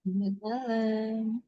Selamat malam.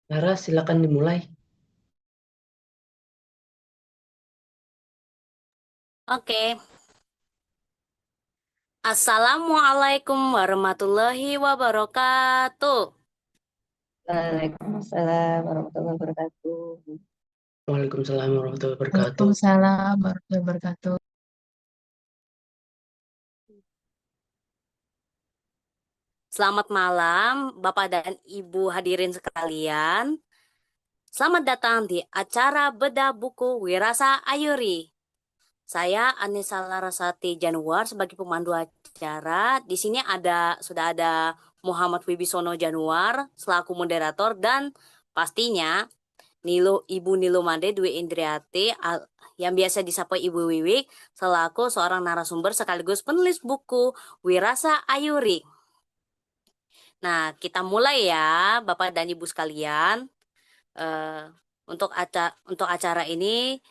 Laras, silakan dimulai. Oke, Assalamualaikum warahmatullahi wabarakatuh. Waalaikumsalam warahmatullahi wabarakatuh. Waalaikumsalam warahmatullahi wabarakatuh. Waalaikumsalam warahmatullahi wabarakatuh. Selamat malam, Bapak dan Ibu hadirin sekalian. Selamat datang di acara Bedah Buku Wirasa Ayuri. Saya Anissa Larasati Januar sebagai pemandu acara. Di sini sudah ada Muhammad Wibisono Januar selaku moderator dan pastinya Ibu Nilo Made Dwi Indriati yang biasa disapa Ibu Wiwik selaku seorang narasumber sekaligus penulis buku Wirasa Ayuri. Nah, kita mulai ya, Bapak dan Ibu sekalian. Eh, untuk acara ini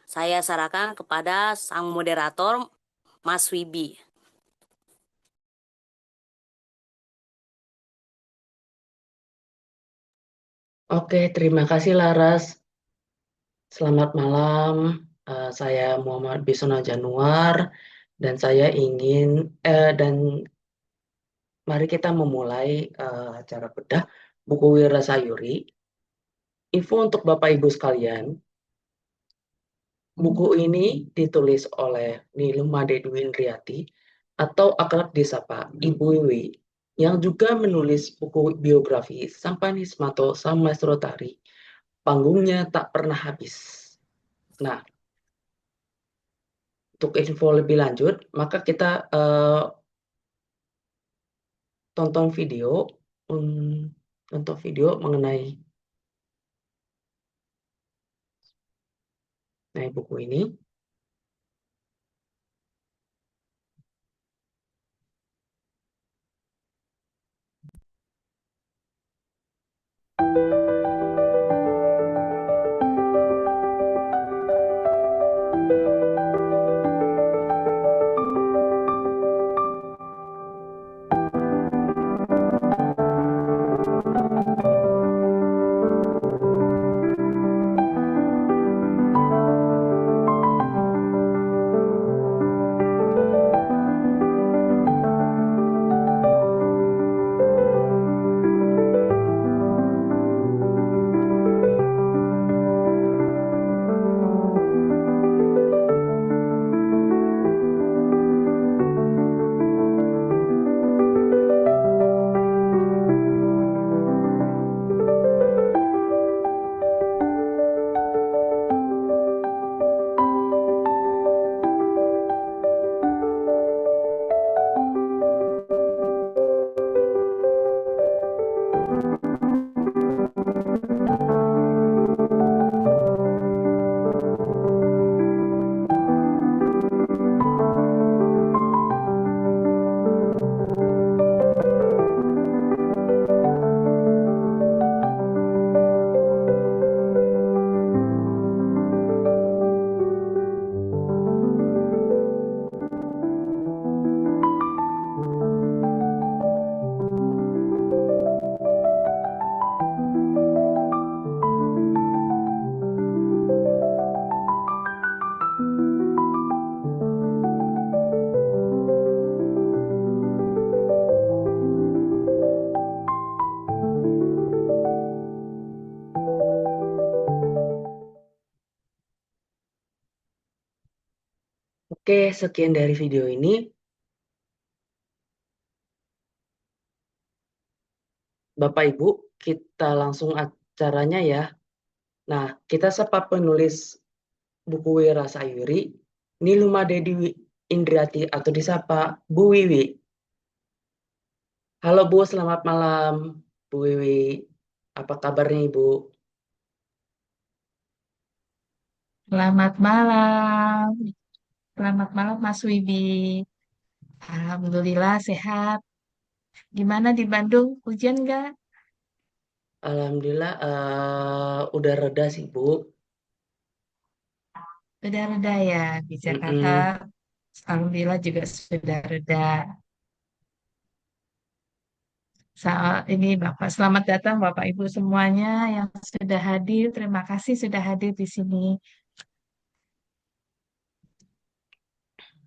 saya serahkan kepada sang moderator Mas Wibi. Oke, terima kasih Laras. Selamat malam. Saya Muhammad Bisono Januar dan saya dan mari kita memulai acara bedah buku Wirasayuri. Info untuk Bapak Ibu sekalian, buku ini ditulis oleh Nilumade Dwindriati atau akrab disapa Ibu Wiwi yang juga menulis buku biografi Sampanismato Sammaestro Tari. Panggungnya tak pernah habis. Nah, untuk info lebih lanjut, maka kita tonton video mengenai buku ini. Oke, sekian dari video ini. Bapak Ibu, kita langsung acaranya ya. Nah, kita sapa penulis buku Wira Sayuri, Niluma Dedi Indriati atau disapa Bu Wiwi. Halo Bu, selamat malam Bu Wiwi. Apa kabarnya Ibu? Selamat malam. Selamat malam Mas Wibi. Alhamdulillah sehat. Gimana di Bandung? Hujan nggak? Alhamdulillah udah reda sih Bu. Sudah reda ya di Jakarta. Mm-mm. Alhamdulillah juga sudah reda. Ini Bapak, selamat datang Bapak Ibu semuanya yang sudah hadir. Terima kasih sudah hadir di sini.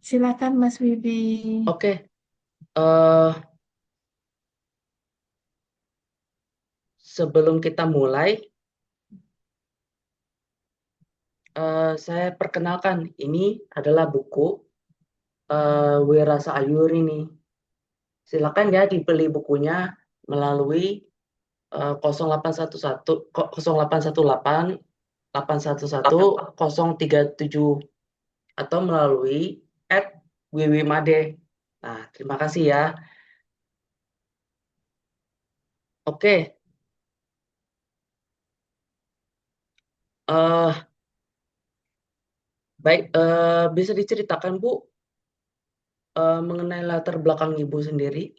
Silakan Mas Wibi. Oke, eh, sebelum kita mulai, saya perkenalkan ini adalah buku Wira Sayuri nih. Silakan ya dibeli bukunya melalui 0811 0818 811 037 atau melalui @wwmade. Nah, terima kasih ya. Oke, eh baik, bisa diceritakan Bu mengenai latar belakang Ibu sendiri?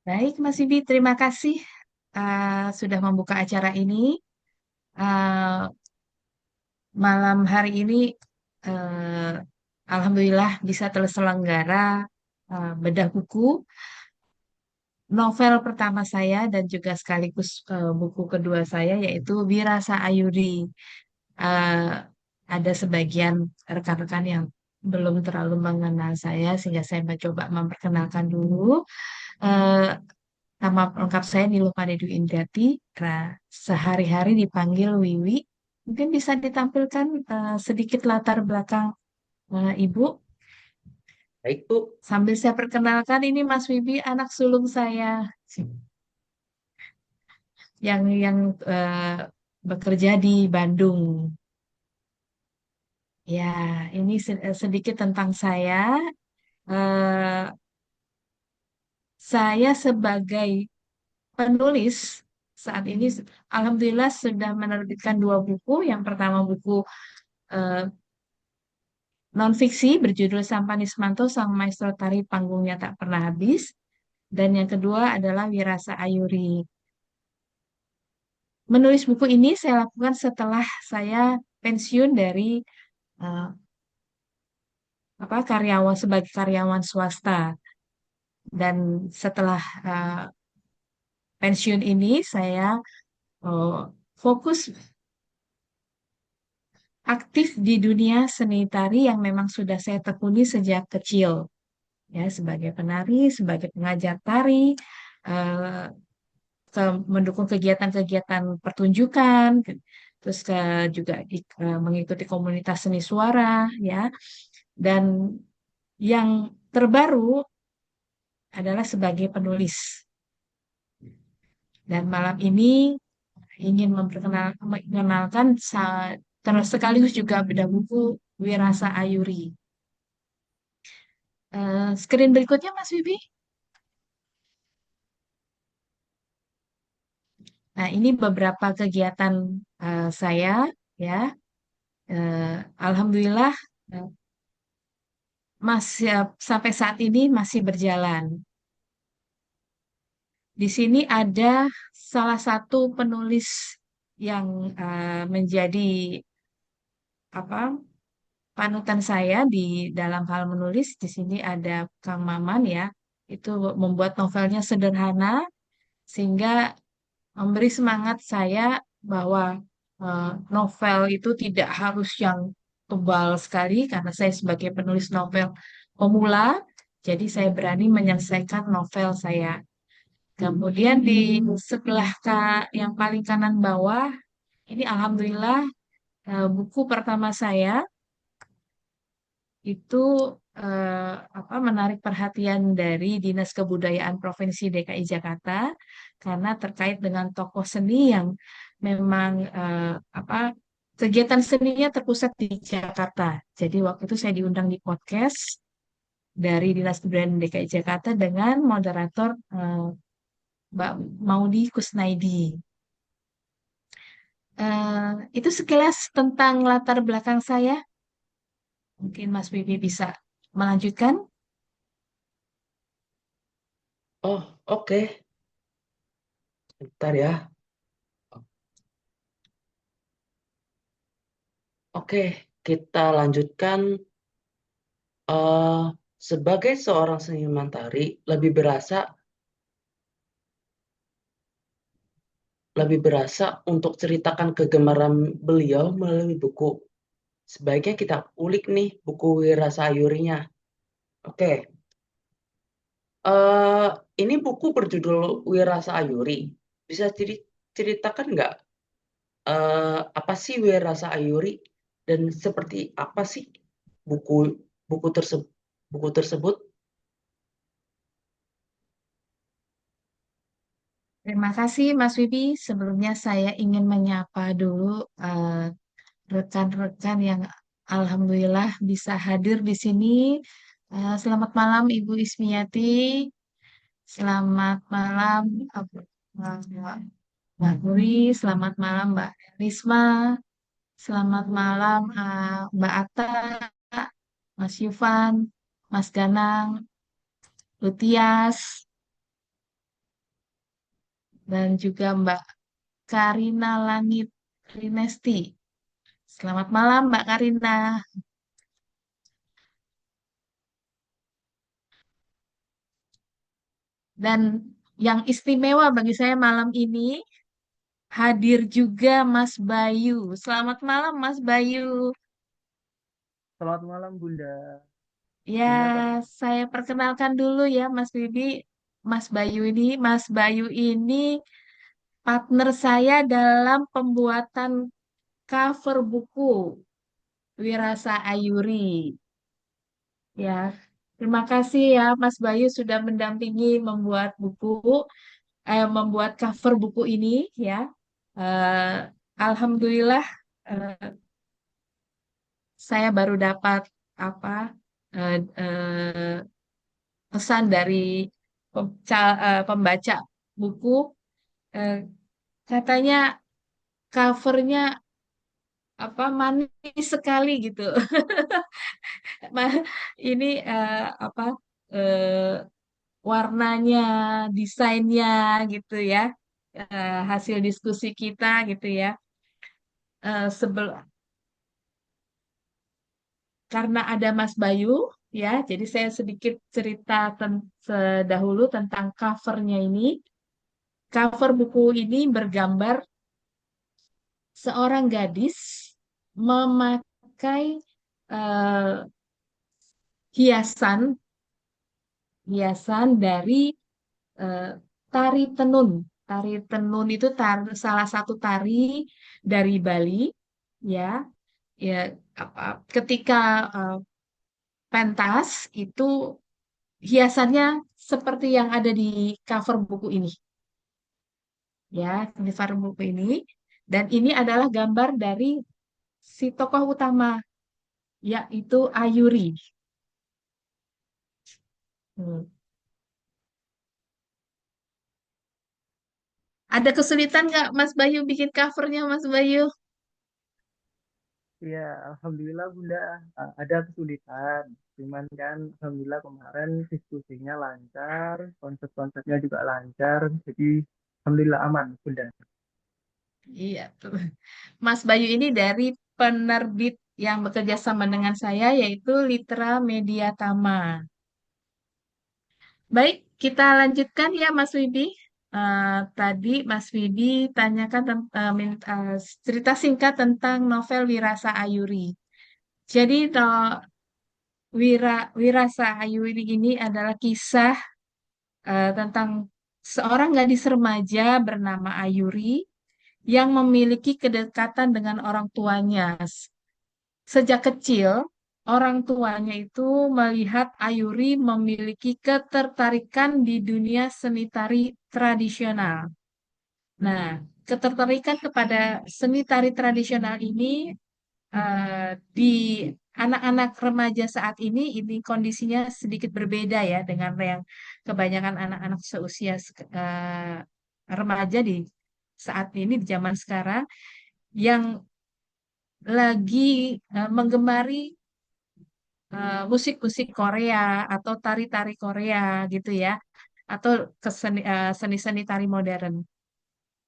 Baik Mas Wibi, terima kasih sudah membuka acara ini. Eh, Malam hari ini, eh, Alhamdulillah bisa terselenggara bedah buku novel pertama saya dan juga sekaligus buku kedua saya yaitu Wirasa Ayuri. Eh, ada sebagian rekan-rekan yang belum terlalu mengenal saya sehingga saya mencoba memperkenalkan dulu. Eh, Nama lengkap saya Niluma Dedu Indrati. Sehari-hari dipanggil Wiwi. Mungkin bisa ditampilkan sedikit latar belakang Ibu. Baik Bu, Sambil saya perkenalkan, ini Mas Wibi, anak sulung saya yang bekerja di Bandung. Ya, ini sedikit tentang saya. Eh, saya sebagai penulis saat ini, alhamdulillah sudah menerbitkan dua buku. Yang pertama buku eh, non-fiksi berjudul Sampanismanto, Sang Maestro Tari Panggungnya Tak Pernah Habis. Dan yang kedua adalah Wirasa Ayuri. Menulis buku ini saya lakukan setelah saya pensiun dari eh, karyawan sebagai karyawan swasta. Dan setelah eh, pensiun ini saya eh, fokus aktif di dunia seni tari yang memang sudah saya tekuni sejak kecil. Ya, sebagai penari, sebagai pengajar tari, eh, mendukung kegiatan-kegiatan pertunjukan, terus juga mengikuti komunitas seni suara, ya. Dan yang terbaru adalah sebagai penulis. Dan malam ini ingin memperkenalkan terus sekaligus juga bedah buku Wirasa Ayuri. Screen berikutnya Mas Bibi. Nah, ini beberapa kegiatan saya, ya. Alhamdulillah eh, masih sampai saat ini masih berjalan. Di sini ada salah satu penulis yang menjadi apa panutan saya di dalam hal menulis. Di sini ada Kang Maman, ya. Itu membuat novelnya sederhana sehingga memberi semangat saya bahwa novel itu tidak harus yang tebal sekali karena saya sebagai penulis novel pemula, jadi saya berani menyelesaikan novel saya. Kemudian di sebelah yang paling kanan bawah, ini alhamdulillah buku pertama saya itu menarik perhatian dari Dinas Kebudayaan Provinsi DKI Jakarta karena terkait dengan tokoh seni yang memang kegiatan seninya terpusat di Jakarta. Jadi waktu itu saya diundang di podcast dari Dinas Kebudayaan DKI Jakarta dengan moderator Mbak Maudi Kusnaidi. Itu sekilas tentang latar belakang saya. Mungkin Mas Wibi bisa melanjutkan. Oh, oke. Bentar ya. Oke, kita lanjutkan. Eh, Sebagai seorang seniman tari, lebih berasa untuk ceritakan kegemaran beliau melalui buku. Sebaiknya kita ulik nih buku Wira Sayurinya. Oke, eh ini buku berjudul Wira Sayuri. Bisa ceritakan nggak apa sih Wira Sayuri dan seperti apa sih buku buku tersebut? Buku tersebut? Terima kasih Mas Wibi. Sebelumnya saya ingin menyapa dulu rekan-rekan yang alhamdulillah bisa hadir di sini. Selamat malam Ibu Ismiati. Selamat malam Mbak Puri. Selamat malam Mbak Risma. Selamat malam Mbak Atta, Mas Yufan, Mas Ganang, Lutias, dan juga Mbak Karina Langit Rinesti. Selamat malam Mbak Karina. Dan yang istimewa bagi saya malam ini hadir juga Mas Bayu. Selamat malam Mas Bayu. Selamat malam Bunda. Ya, Bunda apa? saya perkenalkan dulu ya Mas Bibi. Mas Bayu ini partner saya dalam pembuatan cover buku Wirasa Ayuri. Ya, terima kasih ya Mas Bayu sudah mendampingi membuat cover buku ini ya. Eh, Alhamdulillah saya baru dapat apa eh, eh, pesan dari pembaca buku, eh, katanya covernya manis sekali gitu. Ma- Ini eh, warnanya, desainnya gitu ya, hasil diskusi kita gitu ya. Eh, sebel karena ada Mas Bayu ya, jadi saya sedikit cerita sedahulu tentang covernya ini. Cover buku ini bergambar seorang gadis memakai eh, hiasan hiasan dari eh, tari tenun. Tari tenun itu salah satu tari dari Bali, ya. Ya, apa, ketika eh, pentas itu hiasannya seperti yang ada di cover buku ini, ya, di cover buku ini. Dan ini adalah gambar dari si tokoh utama, yaitu Ayuri. Hmm. Ada kesulitan nggak Mas Bayu bikin covernya Mas Bayu? Ya, Alhamdulillah Bunda. Ada kesulitan. Cuman kan Alhamdulillah kemarin diskusinya lancar, konsep-konsepnya juga lancar. Jadi Alhamdulillah aman Bunda. Iya tuh. Mas Bayu ini dari penerbit yang bekerja sama dengan saya yaitu Litra Media Tama. Baik, kita lanjutkan ya Mas Wibi. Tadi Mas Wibi tanyakan cerita singkat tentang novel Wirasa Ayuri. Jadi Wirasa Ayuri ini adalah kisah tentang seorang gadis remaja bernama Ayuri yang memiliki kedekatan dengan orang tuanya. Sejak kecil, orang tuanya itu melihat Ayuri memiliki ketertarikan di dunia seni tari tradisional. Nah, ketertarikan kepada seni tari tradisional ini di anak-anak remaja saat ini kondisinya sedikit berbeda ya dengan yang kebanyakan anak-anak seusia remaja di saat ini di zaman sekarang yang lagi menggemari musik-musik Korea atau tari-tari Korea gitu ya atau seni-seni tari modern.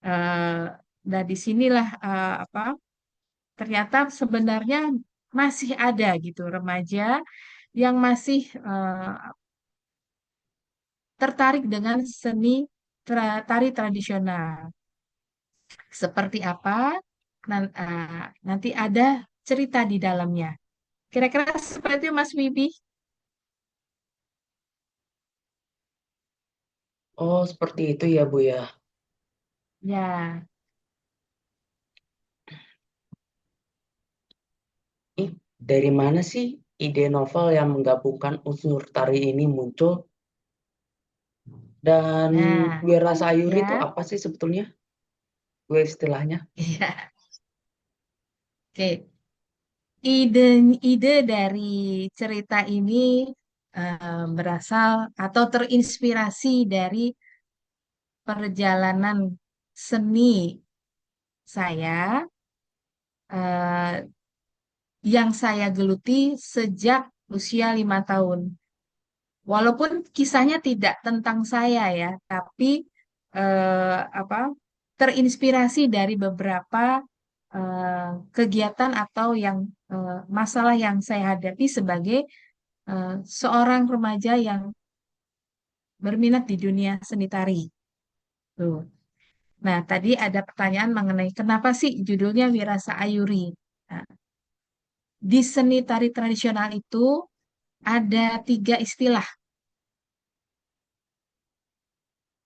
Eh, nah, disinilah apa ternyata sebenarnya masih ada gitu remaja yang masih tertarik dengan seni tari tradisional. Seperti apa? Nanti ada cerita di dalamnya. Kira-kira seperti itu, Mas Wibi. Oh, seperti itu ya, Bu ya. Ya, Ih, dari mana sih ide novel yang menggabungkan unsur tari ini muncul? Dan nah, Wira Sayuri itu ya, apa sih sebetulnya? Gue istilahnya. ya. Oke. Ide ide dari cerita ini berasal atau terinspirasi dari perjalanan seni saya eh, yang saya geluti sejak usia 5 tahun. Walaupun kisahnya tidak tentang saya ya, tapi apa terinspirasi dari beberapa kegiatan atau masalah yang saya hadapi sebagai seorang remaja yang berminat di dunia seni tari. Tuh. Nah, tadi ada pertanyaan mengenai kenapa sih judulnya Wirasa Ayuri. Nah, di seni tari tradisional itu ada 3 istilah,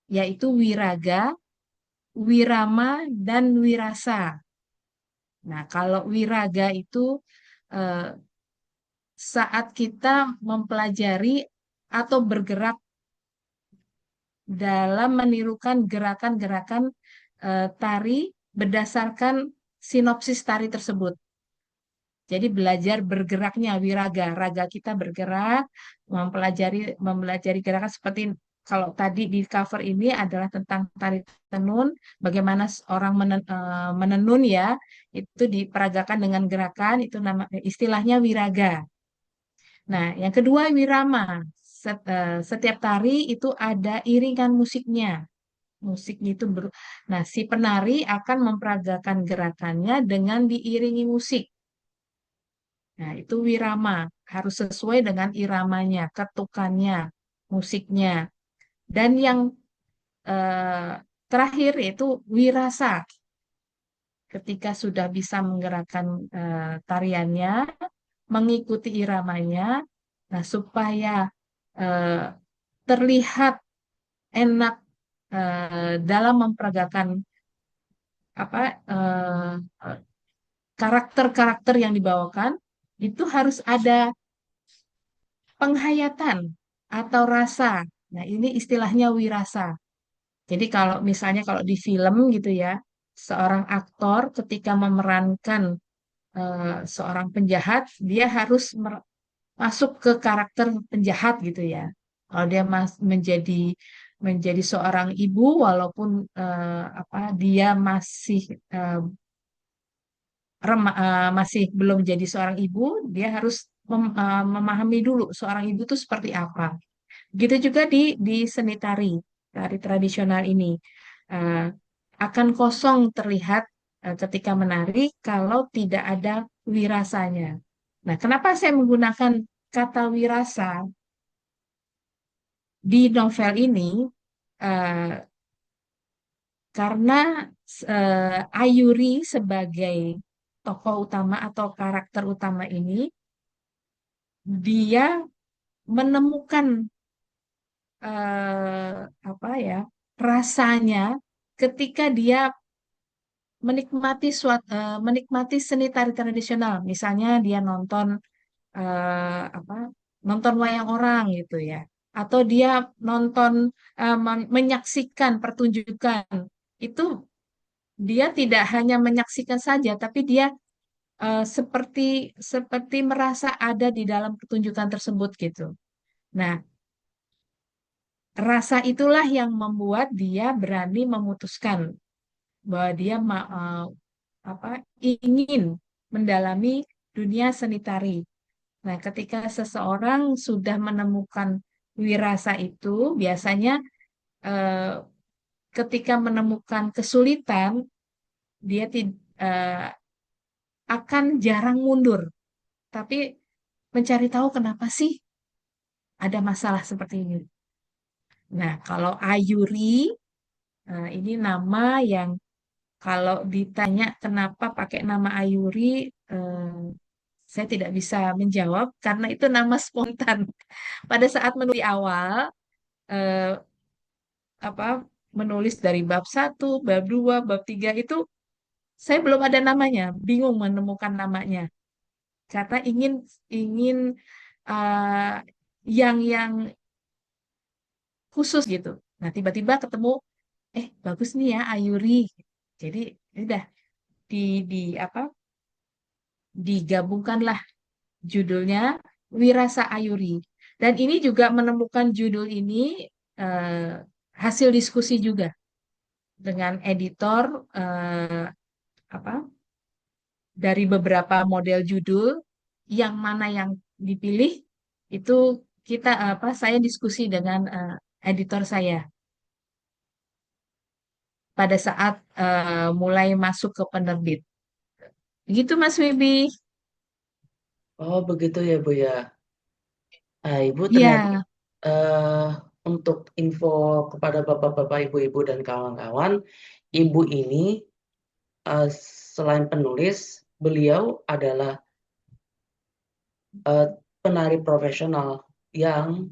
yaitu wiraga, wirama, dan wirasa. Nah, kalau wiraga itu eh, saat kita mempelajari atau bergerak dalam menirukan gerakan-gerakan tari berdasarkan sinopsis tari tersebut. Jadi belajar bergeraknya wiraga, raga kita bergerak, mempelajari gerakan seperti kalau tadi di cover ini adalah tentang tari tenun, bagaimana orang menenun ya, itu diperagakan dengan gerakan, itu istilahnya wiraga. Nah, yang kedua wirama. Setiap tari itu ada iringan musiknya. Musiknya itu nah, si penari akan memperagakan gerakannya dengan diiringi musik. Nah, itu wirama, harus sesuai dengan iramanya, ketukannya, musiknya. Dan yang eh, terakhir yaitu wirasa. Ketika sudah bisa menggerakkan tariannya, mengikuti iramanya, nah supaya eh, terlihat enak dalam memperagakan apa karakter-karakter yang dibawakan, itu harus ada penghayatan atau rasa. Nah, ini istilahnya wirasa. Jadi kalau misalnya kalau di film gitu ya, seorang aktor ketika memerankan seorang penjahat, dia harus masuk ke karakter penjahat gitu ya. Kalau dia menjadi seorang ibu, walaupun dia eh, masih belum jadi seorang ibu, dia harus memahami dulu seorang ibu itu seperti apa. Begitu juga di seni tari tradisional ini. Eh, akan kosong terlihat ketika menari kalau tidak ada wirasanya. Nah, kenapa saya menggunakan kata wirasa di novel ini? Eh, karena Ayuri sebagai tokoh utama atau karakter utama ini, dia menemukan apa ya rasanya ketika dia menikmati seni tari tradisional. Misalnya dia nonton apa nonton wayang orang gitu ya, atau dia nonton menyaksikan pertunjukan itu, dia tidak hanya menyaksikan saja, tapi dia seperti seperti merasa ada di dalam pertunjukan tersebut gitu. Nah, rasa itulah yang membuat dia berani memutuskan bahwa dia apa ingin mendalami dunia seni tari. Nah, ketika seseorang sudah menemukan wirasa itu, biasanya eh, ketika menemukan kesulitan, dia akan jarang mundur, tapi mencari tahu kenapa sih ada masalah seperti ini. Nah, kalau Ayuri, ini nama yang kalau ditanya kenapa pakai nama Ayuri, eh, saya tidak bisa menjawab karena itu nama spontan. Pada saat menulis awal, eh, apa menulis dari bab 1, bab 2, bab 3 itu saya belum ada namanya, bingung menemukan namanya karena ingin ingin uh, yang khusus gitu. Nah, tiba-tiba ketemu bagus nih ya Ayuri. Jadi ya udah di di apa digabungkanlah judulnya Wirasa Ayuri. Dan ini juga menemukan judul ini eh, hasil diskusi juga dengan editor apa dari beberapa model judul, yang mana yang dipilih itu saya diskusi dengan editor saya pada saat mulai masuk ke penerbit. Begitu Mas Wibi. Oh, begitu ya, Bu ya. Ibu ternyata Ya, eh, untuk info kepada bapak-bapak, ibu-ibu dan kawan-kawan, ibu ini eh, selain penulis, beliau adalah eh, penari profesional yang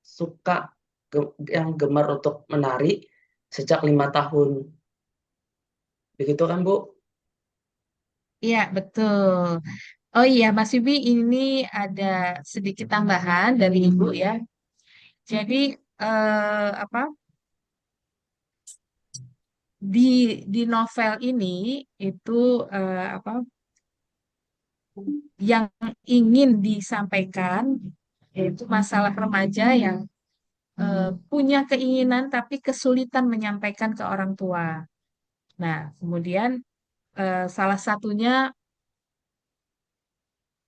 suka yang gemar untuk menari sejak 5 tahun. Begitu kan, Bu? iya betul. Oh iya Mas Wibi, ini ada sedikit tambahan dari Ibu ya. Jadi apa di novel ini itu apa yang ingin disampaikan yaitu masalah remaja yang punya keinginan tapi kesulitan menyampaikan ke orang tua. Nah, kemudian salah satunya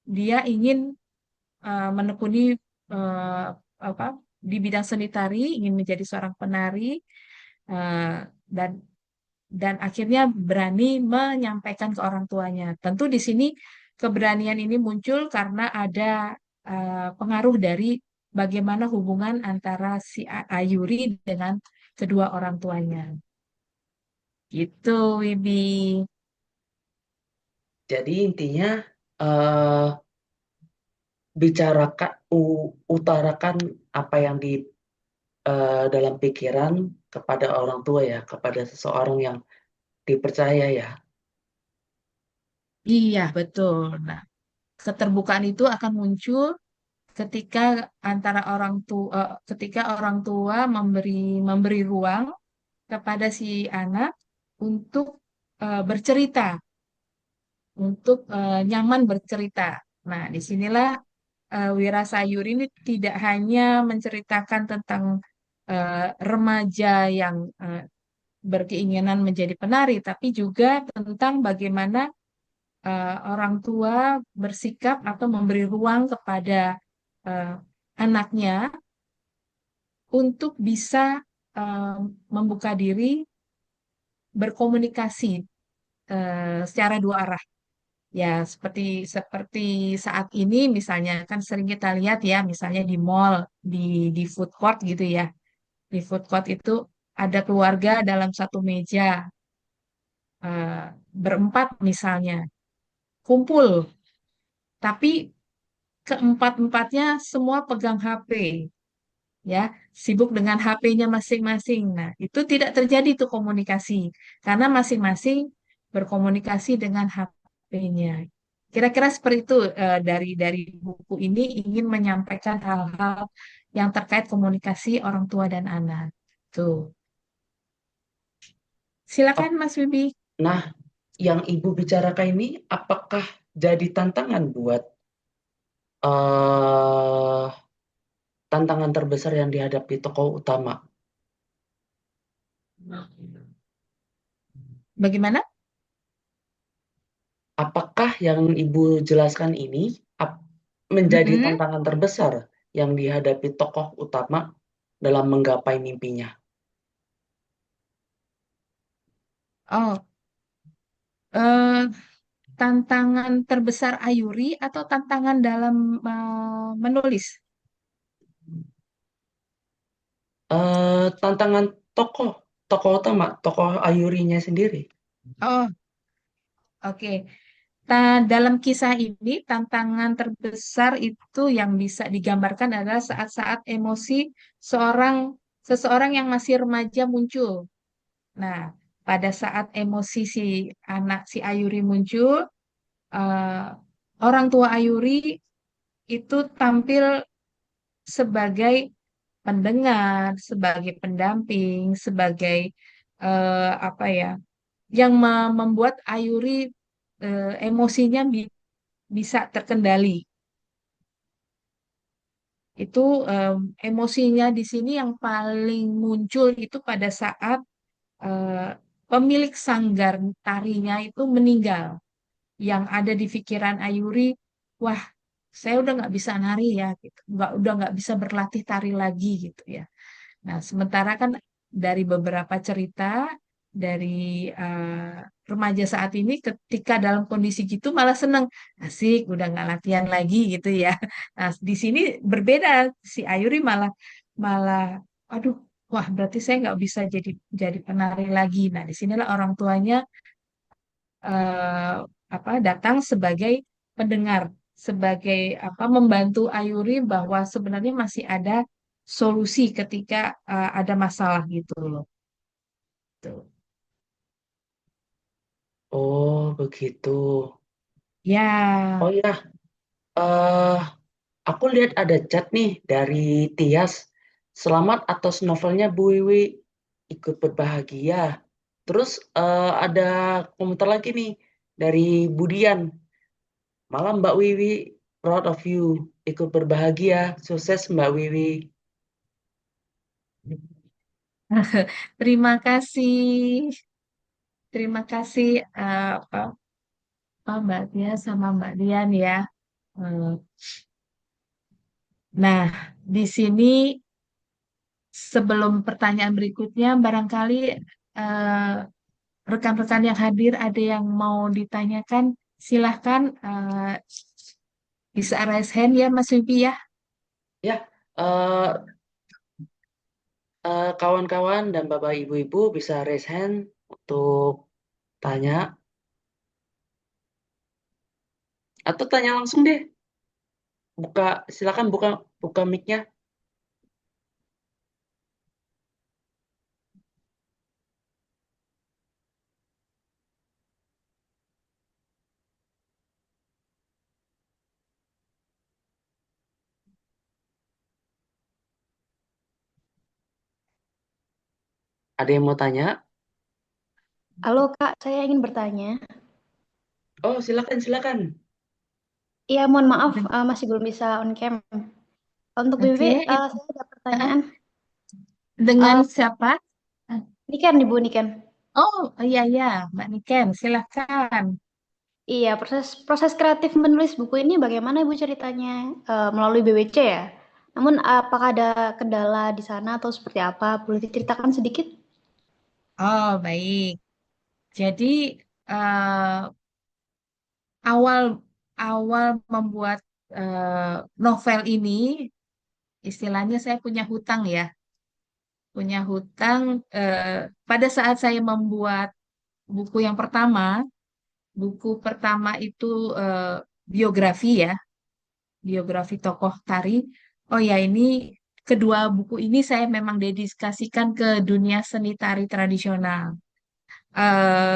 dia ingin menekuni eh, apa di bidang seni tari, ingin menjadi seorang penari eh, dan akhirnya berani menyampaikan ke orang tuanya. Tentu di sini keberanian ini muncul karena ada pengaruh dari bagaimana hubungan antara si Ayuri dengan kedua orang tuanya. Gitu, Wibi. Jadi intinya eh bicarakan, utarakan apa yang di dalam pikiran kepada orang tua ya, kepada seseorang yang dipercaya ya. Iya, betul. Nah, keterbukaan itu akan muncul ketika ketika orang tua memberi ruang kepada si anak untuk bercerita, untuk nyaman bercerita. Nah, disinilah Wira Sayuri ini tidak hanya menceritakan tentang remaja yang berkeinginan menjadi penari, tapi juga tentang bagaimana orang tua bersikap atau memberi ruang kepada eh, anaknya untuk bisa eh, membuka diri berkomunikasi secara dua arah. Ya, seperti seperti saat ini misalnya kan sering kita lihat ya, misalnya di mall, di food court gitu ya. Di food court itu ada keluarga dalam satu meja, eh, berempat misalnya, kumpul, tapi keempat-empatnya semua pegang HP, ya, sibuk dengan HP-nya masing-masing. Nah, itu tidak terjadi tuh komunikasi karena masing-masing berkomunikasi dengan HP-nya. Kira-kira seperti itu, dari buku ini ingin menyampaikan hal-hal yang terkait komunikasi orang tua dan anak. Tuh. Oh, Silakan Mas Wibi. nah, yang Ibu bicarakan ini apakah jadi tantangan buat eh tantangan terbesar yang dihadapi tokoh utama? Bagaimana? Apakah yang Ibu jelaskan ini menjadi Mm-mm. tantangan terbesar yang dihadapi tokoh utama dalam menggapai mimpinya? Oh, eh, tantangan terbesar Ayuri atau tantangan dalam menulis? Tantangan tokoh tokoh utama, tokoh Ayurinya sendiri. Oh, oke. Dalam kisah ini, tantangan terbesar itu yang bisa digambarkan adalah saat-saat emosi seorang seseorang yang masih remaja muncul. Nah, pada saat emosi si Ayuri muncul, eh, orang tua Ayuri itu tampil sebagai pendengar, sebagai pendamping, sebagai apa ya, yang membuat Ayuri emosinya bisa terkendali. Itu emosinya di sini yang paling muncul itu pada saat eh, pemilik sanggar tarinya itu meninggal. Yang ada di pikiran Ayuri, wah, saya udah nggak bisa nari ya, gitu. Udah nggak bisa berlatih tari lagi gitu ya. Nah, sementara kan dari beberapa cerita dari remaja saat ini ketika dalam kondisi gitu malah seneng, asik, udah nggak latihan lagi gitu ya. Nah, di sini berbeda, si Ayuri malah malah, aduh, wah berarti saya nggak bisa jadi penari lagi. Nah, disinilah orang tuanya eh, datang sebagai pendengar, sebagai membantu Ayuri bahwa sebenarnya masih ada solusi ketika ada masalah gitu loh. Tuh. Oh, begitu. Oh Ya, ya, eh aku lihat ada chat nih dari Tias. Selamat atas novelnya Bu Wiwi, ikut berbahagia. Terus ada komentar lagi nih dari Budian. Malam Mbak Wiwi, proud of you. Ikut berbahagia, sukses Mbak Wiwi. terima kasih, terima kasih Mbak Tia sama Mbak Dian ya. Eh, Nah, di sini sebelum pertanyaan berikutnya, barangkali eh, rekan-rekan yang hadir ada yang mau ditanyakan, silahkan bisa raise hand ya Mas Wibi ya. Ya, eh, kawan-kawan dan Bapak Ibu-Ibu bisa raise hand untuk tanya atau tanya langsung deh. Silakan buka buka mic-nya. Ada yang mau tanya? Halo Kak, saya ingin bertanya. Oh, silakan. Iya, mohon maaf, masih belum bisa on cam. Untuk BB, Oke, saya ada eh, pertanyaan. dengan Eh, siapa? Niken, Ibu Niken. Oh, iya iya, Mbak Niken, silakan. Iya, proses proses kreatif menulis buku ini bagaimana Ibu ceritanya? Melalui BWC ya. Namun, apakah ada kendala di sana atau seperti apa? Boleh diceritakan sedikit? Oh, baik. Jadi eh, awal awal membuat novel ini, istilahnya saya punya hutang ya, punya hutang pada saat saya membuat buku yang pertama. Buku pertama itu eh, biografi ya, biografi tokoh tari. Oh ya, ini kedua buku ini saya memang dedikasikan ke dunia seni tari tradisional.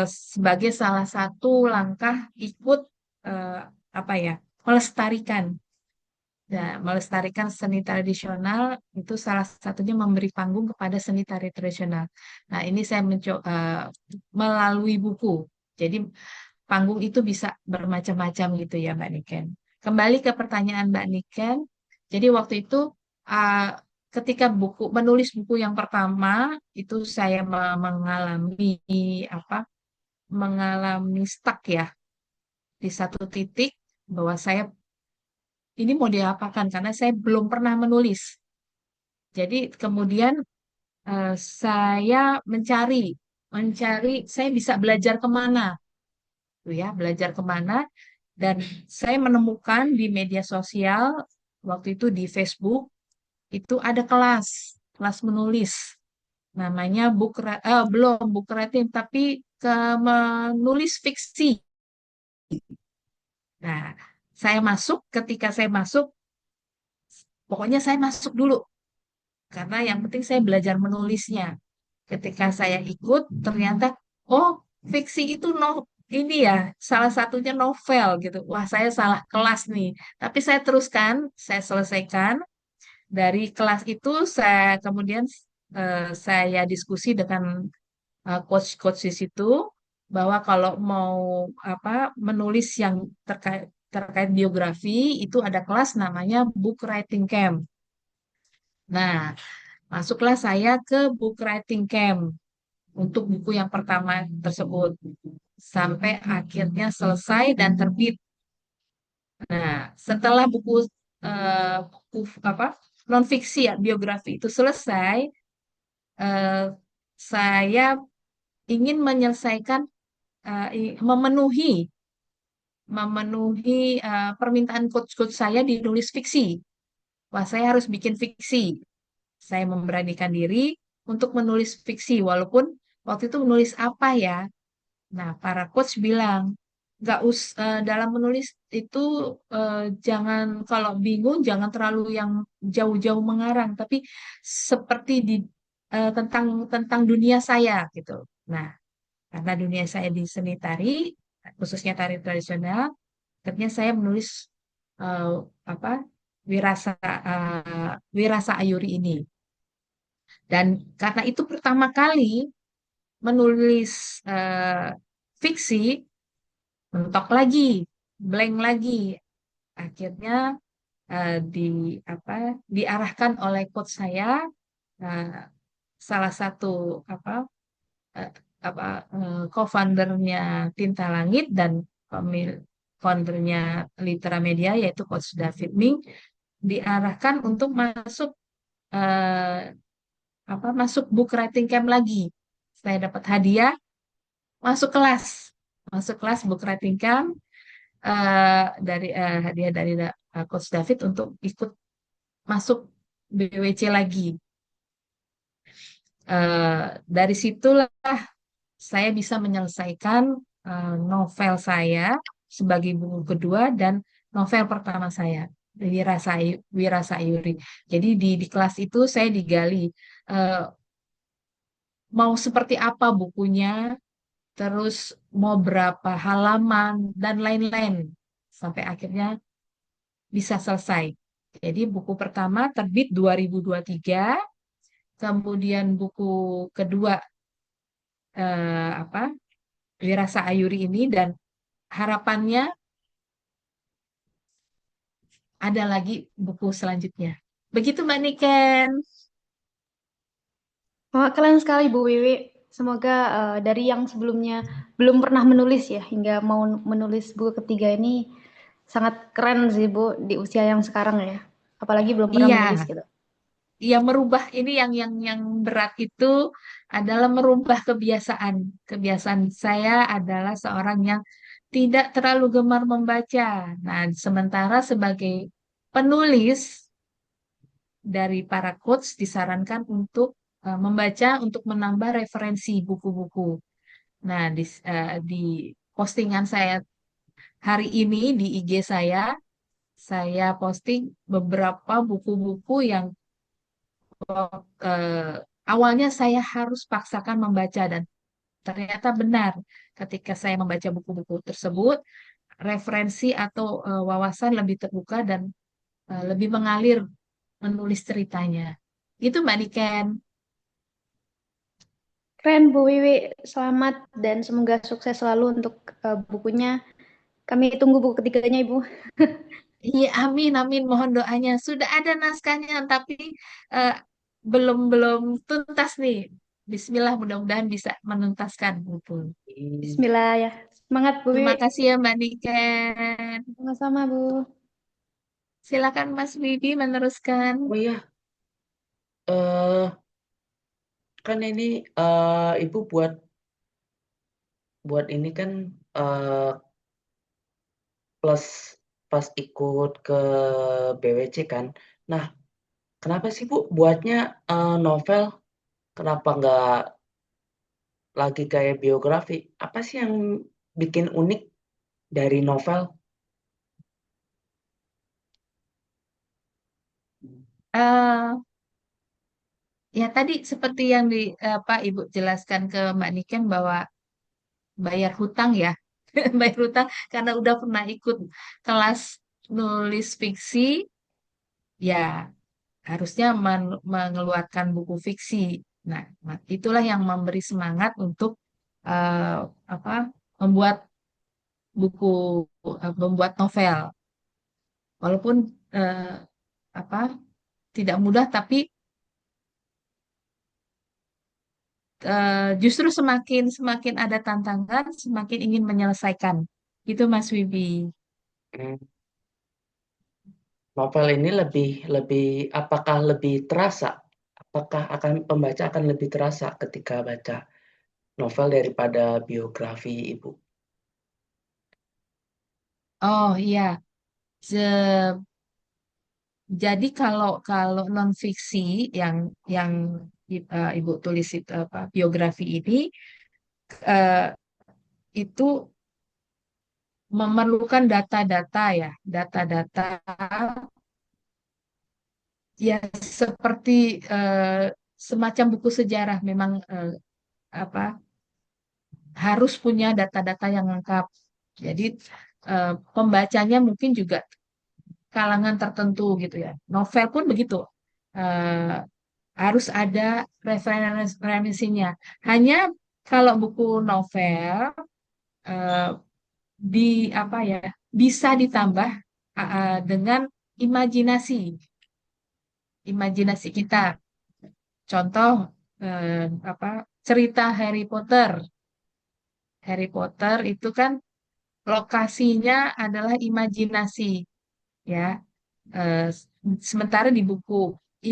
sebagai salah satu langkah ikut eh, apa ya, melestarikan. Ya, melestarikan seni tradisional itu salah satunya memberi panggung kepada seni tari tradisional. Nah, ini saya mencoba melalui buku. Jadi panggung itu bisa bermacam-macam gitu ya Mbak Niken. Kembali ke pertanyaan Mbak Niken. Jadi waktu itu uh, ketika menulis buku yang pertama itu saya mengalami apa? Mengalami stuck ya di satu titik bahwa saya ini mau diapakan karena saya belum pernah menulis. Jadi kemudian eh, saya mencari, mencari saya bisa belajar kemana, tuh ya, belajar kemana. Dan saya menemukan di media sosial waktu itu di Facebook itu ada kelas, kelas menulis. Namanya belum book writing tapi ke menulis fiksi. Nah, saya masuk, ketika saya masuk, pokoknya saya masuk dulu karena yang penting saya belajar menulisnya. Ketika saya ikut, ternyata oh fiksi itu ini ya salah satunya novel gitu. Wah, saya salah kelas nih. Tapi saya teruskan, saya selesaikan. Dari kelas itu saya kemudian saya diskusi dengan coach-coach di situ bahwa kalau mau apa menulis yang terkait terkait biografi itu ada kelas namanya book writing camp. Nah, masuklah saya ke book writing camp untuk buku yang pertama tersebut sampai akhirnya selesai dan terbit. Nah, setelah buku apa non fiksi ya biografi itu selesai, eh, saya ingin menyelesaikan memenuhi memenuhi permintaan coach-coach saya di nulis fiksi. Wah, saya harus bikin fiksi. Saya memberanikan diri untuk menulis fiksi, walaupun waktu itu menulis apa ya? Nah, para coach bilang, dalam menulis itu jangan kalau bingung jangan terlalu yang jauh-jauh mengarang, tapi seperti tentang tentang dunia saya gitu. Nah, karena dunia saya di seni tari, khususnya tari tradisional, akhirnya saya menulis eh, apa Wirasa Wirasa Ayuri ini. Dan karena itu pertama kali menulis fiksi, mentok lagi, blank lagi. Akhirnya di apa diarahkan oleh coach saya, eh, salah satu apa eh, co-foundernya Tinta Langit dan foundernya Litera Media yaitu coach David Ming diarahkan untuk eh, masuk book writing camp lagi. Saya dapat hadiah masuk kelas, masuk kelas book writing camp dari hadiah dari Coach David untuk ikut masuk BWC lagi. Dari situlah saya bisa menyelesaikan novel saya sebagai buku kedua dan novel pertama saya. Wirasa Ayuri. Jadi di kelas itu saya digali eh, mau seperti apa bukunya, terus mau berapa halaman, dan lain-lain. Sampai akhirnya bisa selesai. Jadi buku pertama terbit 2023, kemudian buku kedua apa Wirasa Ayuri ini, dan harapannya ada lagi buku selanjutnya. Begitu Mbak Niken. Wah, keren sekali Bu Wiwi. Semoga dari yang sebelumnya belum pernah menulis ya, hingga mau menulis buku ketiga ini sangat keren sih Bu di usia yang sekarang ya. Apalagi belum pernah Iya, menulis gitu. iya merubah ini yang berat itu adalah merubah kebiasaan. Kebiasaan saya adalah seorang yang tidak terlalu gemar membaca. Nah, sementara sebagai penulis dari para coach disarankan untuk membaca untuk menambah referensi buku-buku. Nah, di postingan saya hari ini di IG saya posting beberapa buku-buku yang awalnya saya harus paksakan membaca dan ternyata benar ketika saya membaca buku-buku tersebut, referensi atau wawasan lebih terbuka dan lebih mengalir menulis ceritanya. Itu Mbak Niken. Keren Bu Wiwi, selamat dan semoga sukses selalu untuk bukunya. Kami tunggu buku ketiganya Ibu. Iya, amin, amin. Mohon doanya. Sudah ada naskahnya, tapi eh, belum belum tuntas nih. Bismillah, mudah-mudahan bisa menuntaskan buku. Bismillah ya. Semangat Bu Terima Wiwi. kasih ya Mbak Niken. Sama-sama Bu. Silakan Mas Wibi meneruskan. Oh iya, eh kan ini Ibu buat buat ini kan eh plus pas ikut ke BWC kan. Nah, kenapa sih Bu buatnya novel? Kenapa nggak lagi kayak biografi? Apa sih yang bikin unik dari novel? eh Ya tadi seperti yang di apa Ibu jelaskan ke Mbak Niken bahwa bayar hutang ya, bayar hutang karena udah pernah ikut kelas nulis fiksi, ya harusnya mengeluarkan buku fiksi. Nah, itulah yang memberi semangat untuk eh, apa membuat buku, membuat novel. Walaupun eh, apa tidak mudah, tapi justru semakin semakin ada tantangan, semakin ingin menyelesaikan. Itu Mas Wibi. Hmm, Novel ini lebih lebih apakah lebih terasa? Apakah pembaca akan lebih terasa ketika baca novel daripada biografi Ibu? Oh iya, Je- jadi kalau kalau non fiksi yang Ibu tulis itu apa biografi ini eh, itu memerlukan data-data ya, data-data ya seperti semacam buku sejarah memang apa harus punya data-data yang lengkap. Jadi pembacanya mungkin juga kalangan tertentu gitu ya. Novel pun begitu. Eh, harus ada referensinya. Hanya kalau buku novel eh, di apa ya bisa ditambah dengan imajinasi, imajinasi kita. Contoh apa cerita Harry Potter. Harry Potter itu kan lokasinya adalah imajinasi, ya. Eh, sementara di buku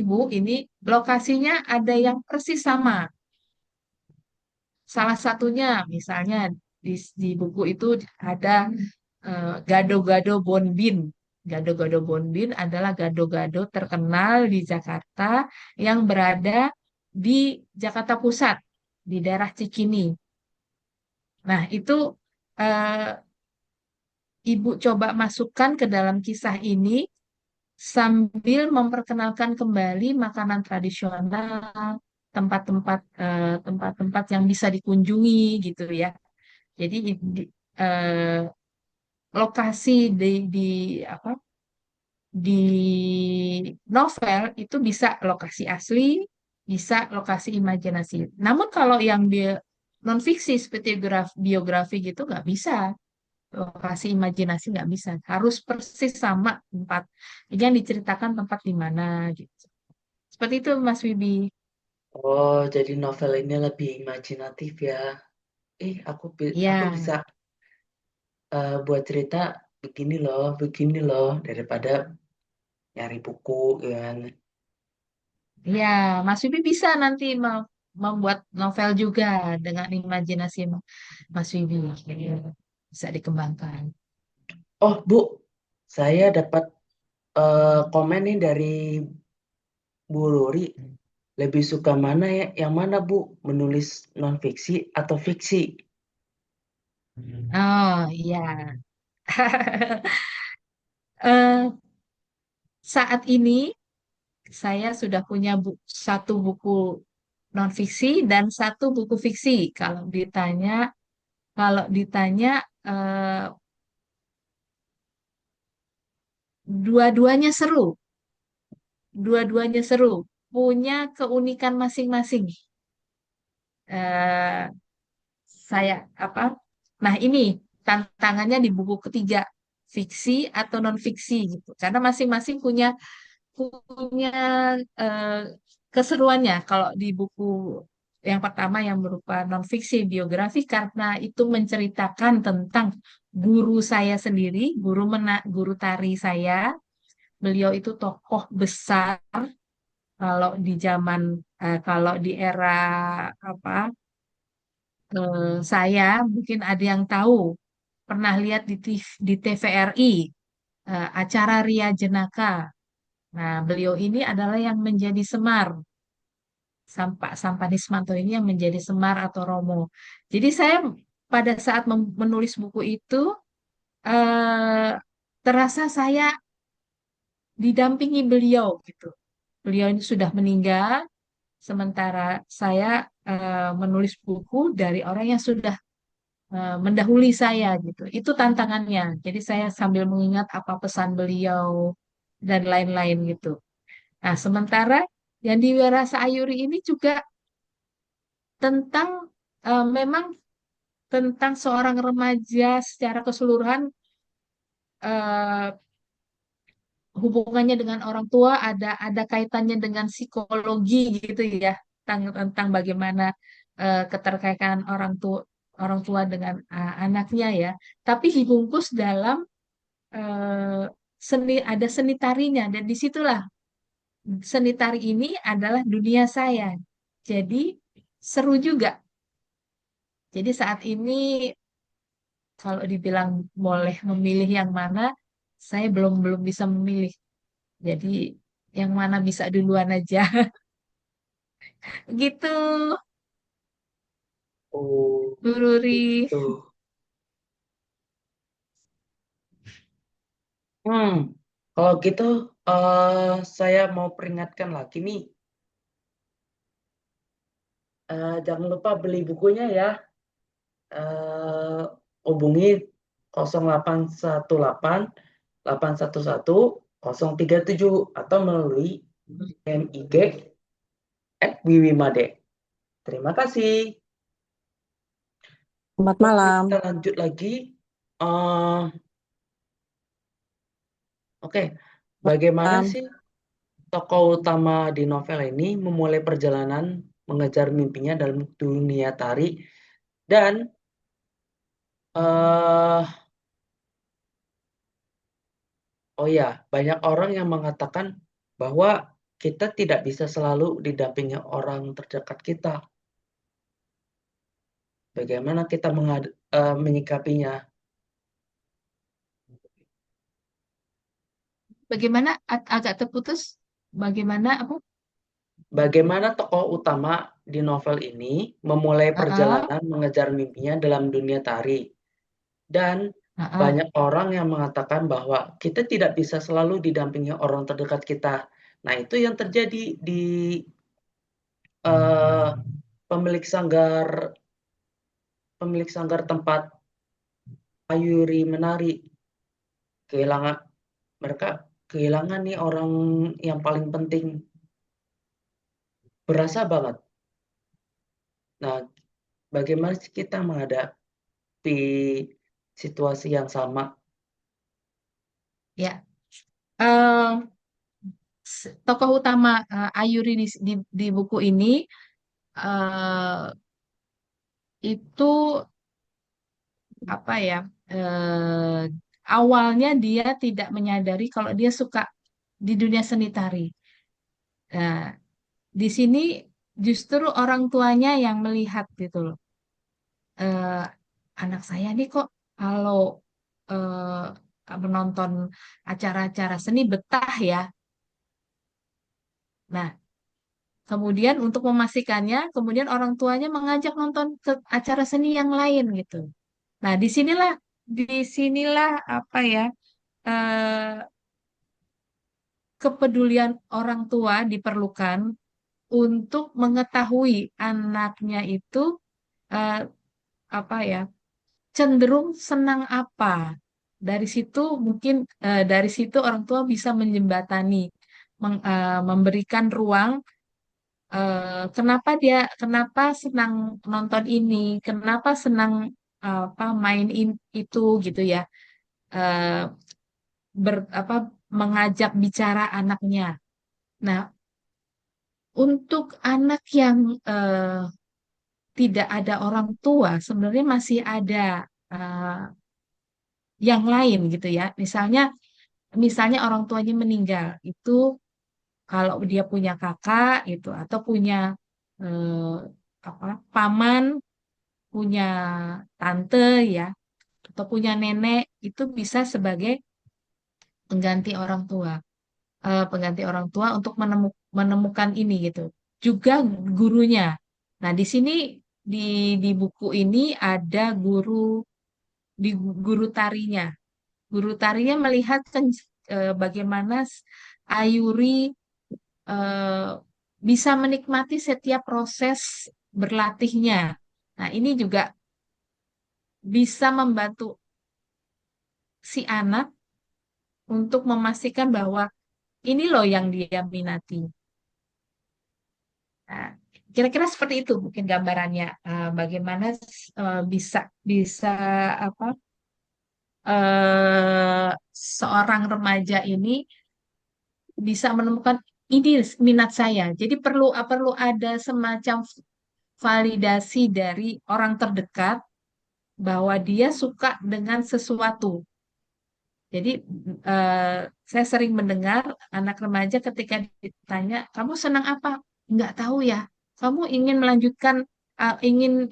Ibu ini lokasinya ada yang persis sama. Salah satunya misalnya di buku itu ada Gado-Gado Bonbin. Gado-Gado Bonbin adalah gado-gado terkenal di Jakarta yang berada di Jakarta Pusat, di daerah Cikini. Nah, itu eh, Ibu coba masukkan ke dalam kisah ini sambil memperkenalkan kembali makanan tradisional, tempat-tempat yang bisa dikunjungi gitu ya. Jadi eh, lokasi di apa di novel itu bisa lokasi asli, bisa lokasi imajinasi. Namun kalau yang dia non fiksi seperti biografi gitu nggak bisa lokasi imajinasi nggak bisa harus persis sama tempat. Jadi yang diceritakan tempat di mana gitu. Seperti itu Mas Wibi. Oh, jadi novel ini lebih imajinatif ya. Aku Ya, bisa buat cerita begini loh, daripada nyari buku kan. ya Mas Wibi bisa nanti membuat novel juga dengan imajinasi Mas Wibi. Ya, bisa dikembangkan. Oh, Bu, saya dapat komen nih dari Bu Ruri. Lebih suka mana ya? Yang mana, Bu? Menulis non fiksi atau fiksi? Oh iya. Eh, saat ini saya sudah punya satu buku non fiksi dan satu buku fiksi. Kalau ditanya eh, dua-duanya seru, dua-duanya seru, punya keunikan masing-masing. Eh, saya apa? Nah, ini tantangannya di buku ketiga, fiksi atau non fiksi gitu. Karena masing-masing punya eh, keseruannya. Kalau di buku yang pertama yang berupa non fiksi biografi karena itu menceritakan tentang guru saya sendiri, guru tari saya. Beliau itu tokoh besar kalau di era apa saya mungkin ada yang tahu pernah lihat di TVRI acara Ria Jenaka. Nah, beliau ini adalah yang menjadi Semar. Sampanismanto ini yang menjadi Semar atau Romo. Jadi saya pada saat menulis buku itu eh, terasa saya didampingi beliau gitu. Beliau ini sudah meninggal, sementara saya menulis buku dari orang yang sudah mendahului saya gitu. Itu tantangannya. Jadi saya sambil mengingat apa pesan beliau dan lain-lain gitu. Nah, sementara yang di Wirasa Ayuri ini juga tentang memang tentang seorang remaja secara keseluruhan eh, hubungannya dengan orang tua ada kaitannya dengan psikologi gitu ya tentang bagaimana keterkaitan orang tua dengan anaknya ya. Tapi dibungkus dalam eh, ada seni tarinya dan disitulah seni tari ini adalah dunia saya. Jadi seru juga. Jadi saat ini kalau dibilang boleh memilih yang mana, saya belum belum bisa memilih. Jadi yang mana bisa duluan aja. Gitu, Oh, Bu Ruri. gitu. Hmm, kalau gitu saya mau peringatkan lagi nih. Jangan lupa beli bukunya ya. Hubungi 0818 811 037 atau melalui MIG @wiwimade. Terima kasih. Selamat Oke, malam. kita lanjut lagi. Eh, Oke, bagaimana Malam. sih tokoh utama di novel ini memulai perjalanan mengejar mimpinya dalam dunia tari dan eh oh ya, banyak orang yang mengatakan bahwa kita tidak bisa selalu didampingi orang terdekat kita. Bagaimana kita menyikapinya? Bagaimana agak terputus? Bagaimana apa? Bagaimana tokoh utama di novel ini memulai Heeh, perjalanan mengejar mimpinya dalam dunia tari. Dan heeh. banyak orang yang mengatakan bahwa kita tidak bisa selalu didampingi orang terdekat kita. Nah, itu yang terjadi di eh, pemilik sanggar pemilik sanggar tempat Ayuri menari. Kehilangan mereka kehilangan nih orang yang paling penting. Berasa banget. Nah, bagaimana sih kita menghadapi situasi yang sama? Ya. Eh, Tokoh utama Ayuri di buku ini eh, itu apa ya? Awalnya dia tidak menyadari kalau dia suka di dunia seni tari. Nah, di sini justru orang tuanya yang melihat gitu loh. Eh, Anak saya nih kok kalau menonton acara-acara seni betah ya. Nah, kemudian untuk memastikannya, kemudian orang tuanya mengajak nonton ke acara seni yang lain gitu. Nah, disinilah apa ya eh, kepedulian orang tua diperlukan untuk mengetahui anaknya itu eh, apa ya, cenderung senang apa. Dari situ mungkin dari situ orang tua bisa menjembatani, memberikan ruang kenapa senang nonton ini, kenapa senang apa itu gitu ya. Eh, apa mengajak bicara anaknya. Nah, untuk anak yang tidak ada orang tua, sebenarnya masih ada eh, yang lain gitu ya. Misalnya orang tuanya meninggal, itu kalau dia punya kakak itu atau punya eh, apa paman, punya tante ya, atau punya nenek itu bisa sebagai pengganti orang tua. Pengganti orang tua untuk menemukan ini gitu. Juga gurunya. Nah, di sini di di buku ini ada di guru tarinya. Guru tarinya melihat bagaimana Ayuri eh, bisa menikmati setiap proses berlatihnya. Nah, ini juga bisa membantu si anak untuk memastikan bahwa ini loh yang dia minati. Nah, kira-kira seperti itu mungkin gambarannya bagaimana bisa bisa apa eh, seorang remaja ini bisa menemukan ini minat saya. Jadi perlu ada semacam validasi dari orang terdekat bahwa dia suka dengan sesuatu. Jadi eh, saya sering mendengar anak remaja ketika ditanya, "Kamu senang apa?" "Nggak tahu ya." "Kamu ingin melanjutkan ingin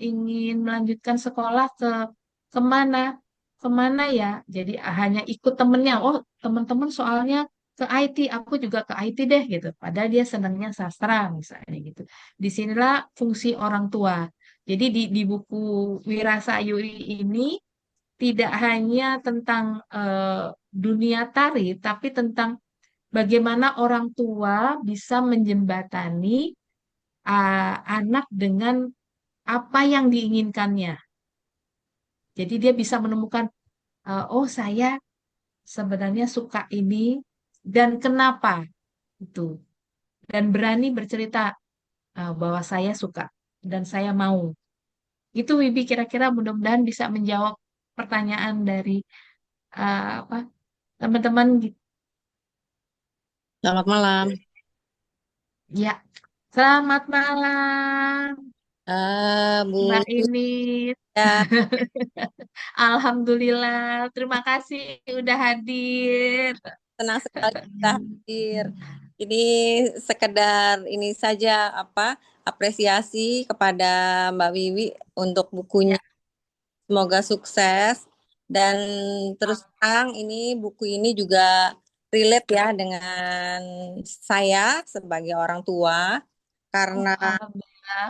melanjutkan sekolah kemana? Kemana ya?" Jadi hanya ikut temennya. "Oh, teman-teman soalnya ke IT, aku juga ke IT deh," gitu. Padahal dia senangnya sastra misalnya gitu. Disinilah fungsi orang tua. Jadi di buku Wira Sayuri ini tidak hanya tentang dunia tari, tapi tentang bagaimana orang tua bisa menjembatani anak dengan apa yang diinginkannya. Jadi dia bisa menemukan, oh saya sebenarnya suka ini dan kenapa itu, dan berani bercerita bahwa saya suka dan saya mau. Itu Wibi kira-kira mudah-mudahan bisa menjawab pertanyaan dari apa teman-teman gitu. Selamat malam. Ya, selamat malam, Bu Mbak Ini. ya, Alhamdulillah, terima kasih udah hadir. senang sekali bisa hadir. Ini sekedar ini saja apresiasi kepada Mbak Wiwi untuk bukunya. Ya, Semoga sukses dan terus terang ini buku ini juga relate ya dengan saya sebagai orang tua oh, karena alhamdulillah.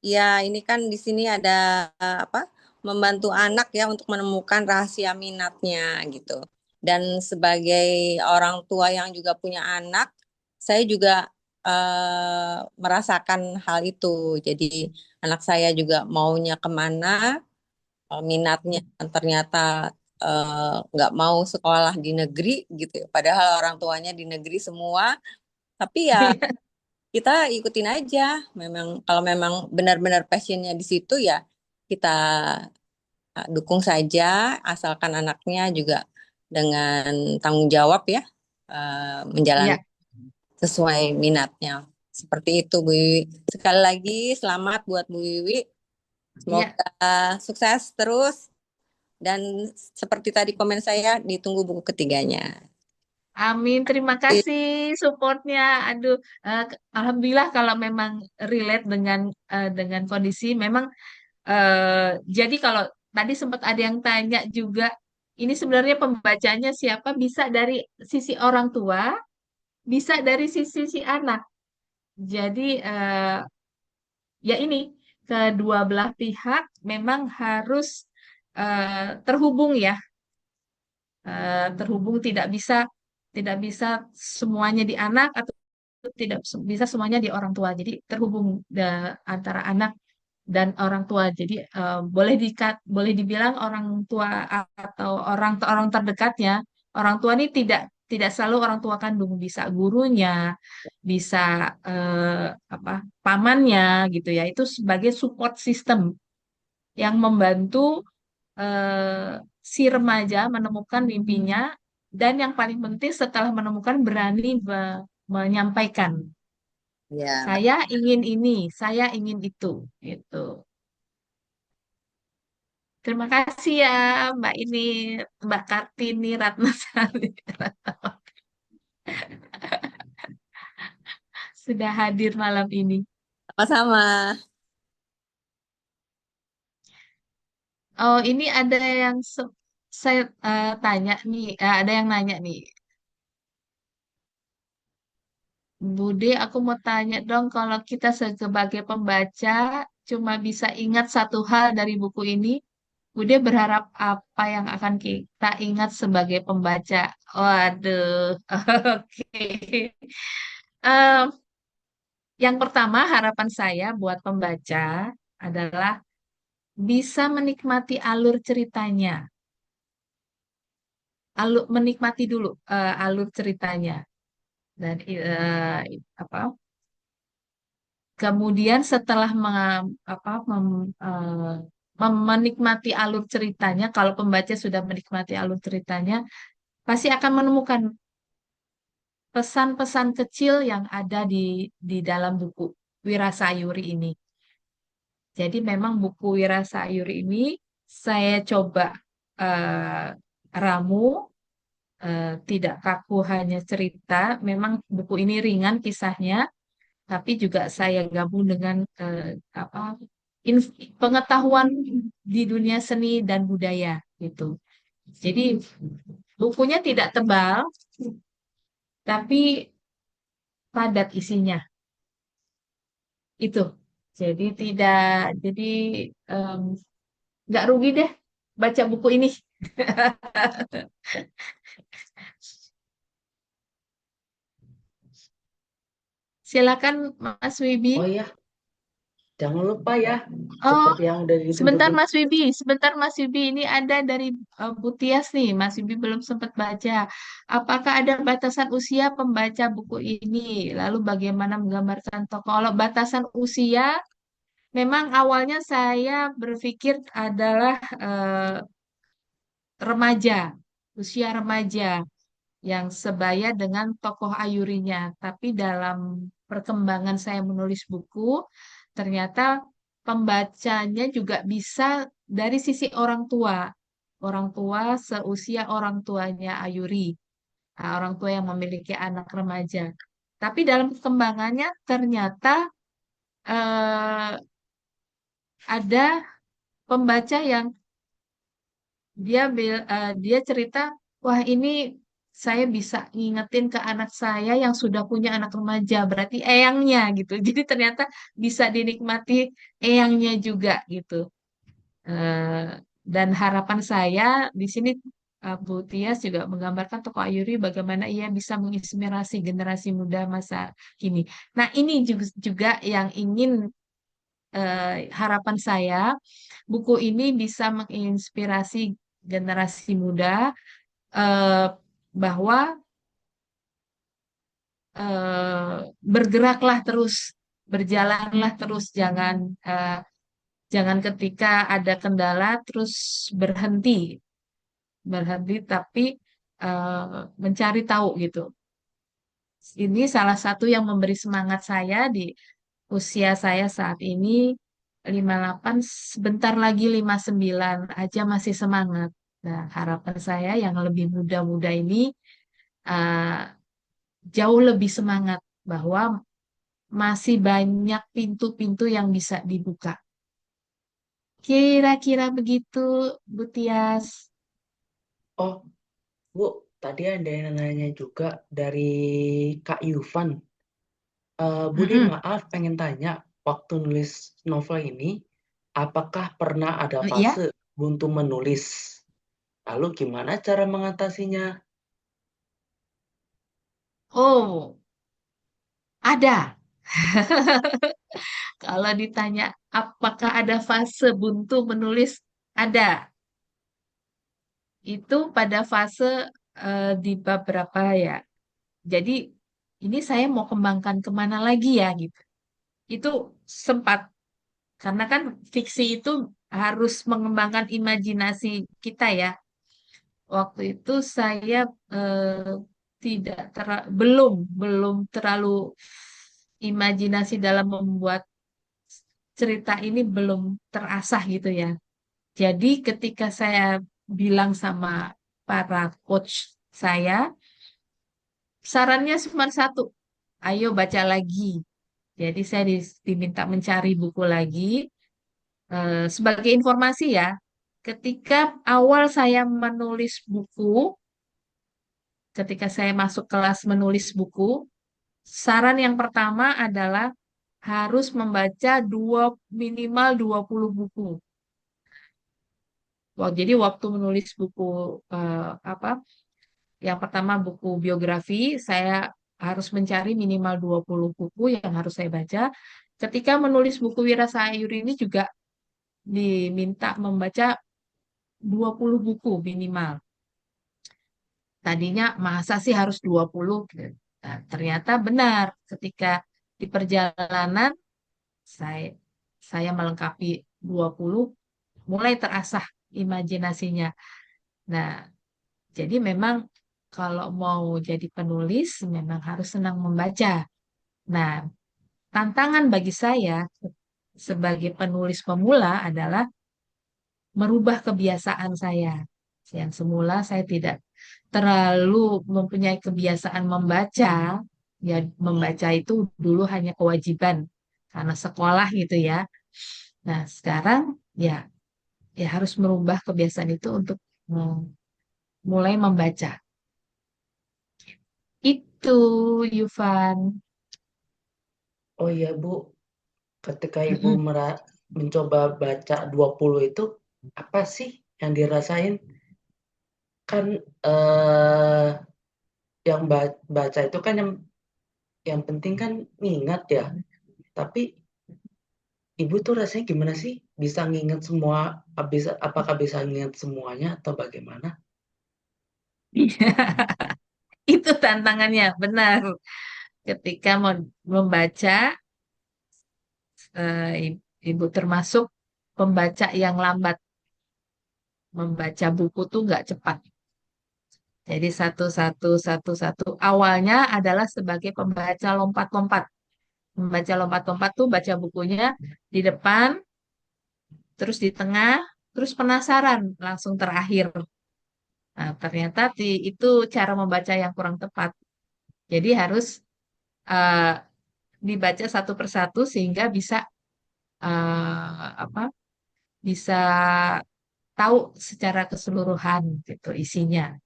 ya, ini kan di sini ada apa? Membantu anak ya untuk menemukan rahasia minatnya gitu. Dan sebagai orang tua yang juga punya anak, saya juga merasakan hal itu. Jadi anak saya juga maunya kemana, minatnya ternyata nggak mau sekolah di negeri gitu ya. Padahal orang tuanya di negeri semua. Tapi ya kita ikutin aja. Memang kalau memang benar-benar passionnya di situ ya kita dukung saja, asalkan anaknya juga dengan tanggung jawab ya menjalani Ya, sesuai minatnya. Seperti itu Bu Wiwi. Sekali lagi selamat buat Bu Wiwi. ya. Semoga sukses terus dan seperti tadi komen saya ditunggu buku ketiganya. Amin, terima kasih supportnya. Aduh, alhamdulillah kalau memang relate dengan kondisi. Memang jadi kalau tadi sempat ada yang tanya juga, ini sebenarnya pembacanya siapa? Bisa dari sisi orang tua, bisa dari sisi si anak. Jadi ya ini kedua belah pihak memang harus terhubung ya, terhubung tidak bisa semuanya di anak atau tidak bisa semuanya di orang tua. Jadi terhubung antara anak dan orang tua. Jadi boleh dibilang orang tua atau orang terdekatnya, orang tua ini tidak selalu orang tua kandung, bisa gurunya, bisa apa pamannya gitu ya. Itu sebagai support system yang membantu si remaja menemukan mimpinya dan yang paling penting setelah menemukan berani menyampaikan. Ya, Saya ingin ini, saya ingin itu, gitu. Terima kasih ya, Mbak ini, Mbak Kartini Ratnasari sudah hadir malam ini. sama-sama. Oh, ini ada yang saya tanya nih, ada yang nanya nih. Bude, aku mau tanya dong, kalau kita sebagai pembaca cuma bisa ingat satu hal dari buku ini, Bude berharap apa yang akan kita ingat sebagai pembaca? Waduh, oke. Em, yang pertama, harapan saya buat pembaca adalah bisa menikmati alur ceritanya. Menikmati dulu alur ceritanya. Dan apa? Kemudian setelah apa, menikmati alur ceritanya, kalau pembaca sudah menikmati alur ceritanya, pasti akan menemukan pesan-pesan kecil yang ada di dalam buku Wirasayuri ini. Jadi memang buku Wirasayuri ini saya coba eh, ramu, tidak kaku hanya cerita. Memang buku ini ringan kisahnya, tapi juga saya gabung dengan apa pengetahuan di dunia seni dan budaya gitu. Jadi bukunya tidak tebal, tapi padat isinya. Itu. Jadi tidak, jadi em, nggak rugi deh baca buku ini. Silakan Mas Wibi. Oh ya, jangan lupa ya, Oh, seperti yang udah sebentar disebutin. Mas Wibi, sebentar Mas Wibi. Ini ada dari Bu Tias nih. Mas Wibi belum sempat baca. Apakah ada batasan usia pembaca buku ini? Lalu bagaimana menggambarkan tokoh? Kalau batasan usia, memang awalnya saya berpikir adalah remaja, usia remaja yang sebaya dengan tokoh Ayurinya. Tapi dalam perkembangan saya menulis buku, ternyata pembacanya juga bisa dari sisi orang tua. Orang tua seusia orang tuanya Ayuri. Orang tua yang memiliki anak remaja. Tapi dalam perkembangannya ternyata eh, ada pembaca yang dia cerita, wah ini saya bisa ngingetin ke anak saya yang sudah punya anak remaja, berarti eyangnya gitu. Jadi ternyata bisa dinikmati eyangnya juga gitu. Eh, dan harapan saya di sini Bu Tias juga menggambarkan tokoh Ayuri bagaimana ia bisa menginspirasi generasi muda masa kini. Nah ini juga yang ingin harapan saya buku ini bisa menginspirasi generasi muda eh, bahwa bergeraklah terus, berjalanlah terus, jangan ketika ada kendala terus berhenti, berhenti tapi mencari tahu gitu. Ini salah satu yang memberi semangat saya di usia saya saat ini 58, sebentar lagi 59 aja masih semangat. Nah, harapan saya yang lebih muda-muda ini uh, jauh lebih semangat bahwa masih banyak pintu-pintu yang bisa dibuka. Kira-kira begitu, Bu Tias. Oh, Bu, tadi ada yang nanya juga dari Kak Yufan. Budi, Mm-mm. maaf pengen tanya, waktu nulis novel ini, apakah pernah ada Ya, fase buntu menulis? Lalu gimana cara mengatasinya? oh, Ada. Kalau ditanya apakah ada fase buntu menulis, ada. Itu pada fase di bab berapa ya? Jadi ini saya mau kembangkan kemana lagi ya gitu. Itu sempat, karena kan fiksi itu harus mengembangkan imajinasi kita ya. Waktu itu saya tidak belum terlalu imajinasi dalam membuat cerita ini belum terasah gitu ya. Jadi ketika saya bilang sama para coach saya, sarannya cuma satu, ayo baca lagi. Jadi saya diminta mencari buku lagi. Sebagai informasi ya, ketika awal saya menulis buku, ketika saya masuk kelas menulis buku, saran yang pertama adalah harus membaca minimal 20 buku. Wah, jadi waktu menulis buku apa? Yang pertama buku biografi, saya harus mencari minimal 20 buku yang harus saya baca. Ketika menulis buku Wira Sayuri ini juga diminta membaca 20 buku minimal. Tadinya masa sih harus 20? Nah, ternyata benar ketika di perjalanan saya saya melengkapi 20, mulai terasah imajinasinya. Nah, jadi memang kalau mau jadi penulis memang harus senang membaca. Nah, tantangan bagi saya sebagai penulis pemula adalah merubah kebiasaan saya. Yang semula saya tidak terlalu mempunyai kebiasaan membaca, ya membaca itu dulu hanya kewajiban karena sekolah gitu ya. Nah, sekarang ya harus merubah kebiasaan itu untuk mulai membaca. Itu, Yufan. Oh iya Bu, ketika Ibu Mm-mm. mencoba baca 20 itu, apa sih yang dirasain? Kan yang baca itu kan yang penting kan ngingat ya. Tapi Ibu tuh rasanya gimana sih? Bisa nginget semua, apakah bisa nginget semuanya atau bagaimana? Itu tantangannya, benar. Ketika mau membaca, ibu termasuk pembaca yang lambat. Membaca buku tuh nggak cepat. Jadi satu-satu. Awalnya adalah sebagai pembaca lompat-lompat. Membaca lompat-lompat tuh baca bukunya di depan, terus di tengah, terus penasaran, langsung terakhir. Nah, ternyata itu cara membaca yang kurang tepat. Jadi harus eh, dibaca satu persatu sehingga bisa apa? Bisa tahu secara keseluruhan gitu isinya.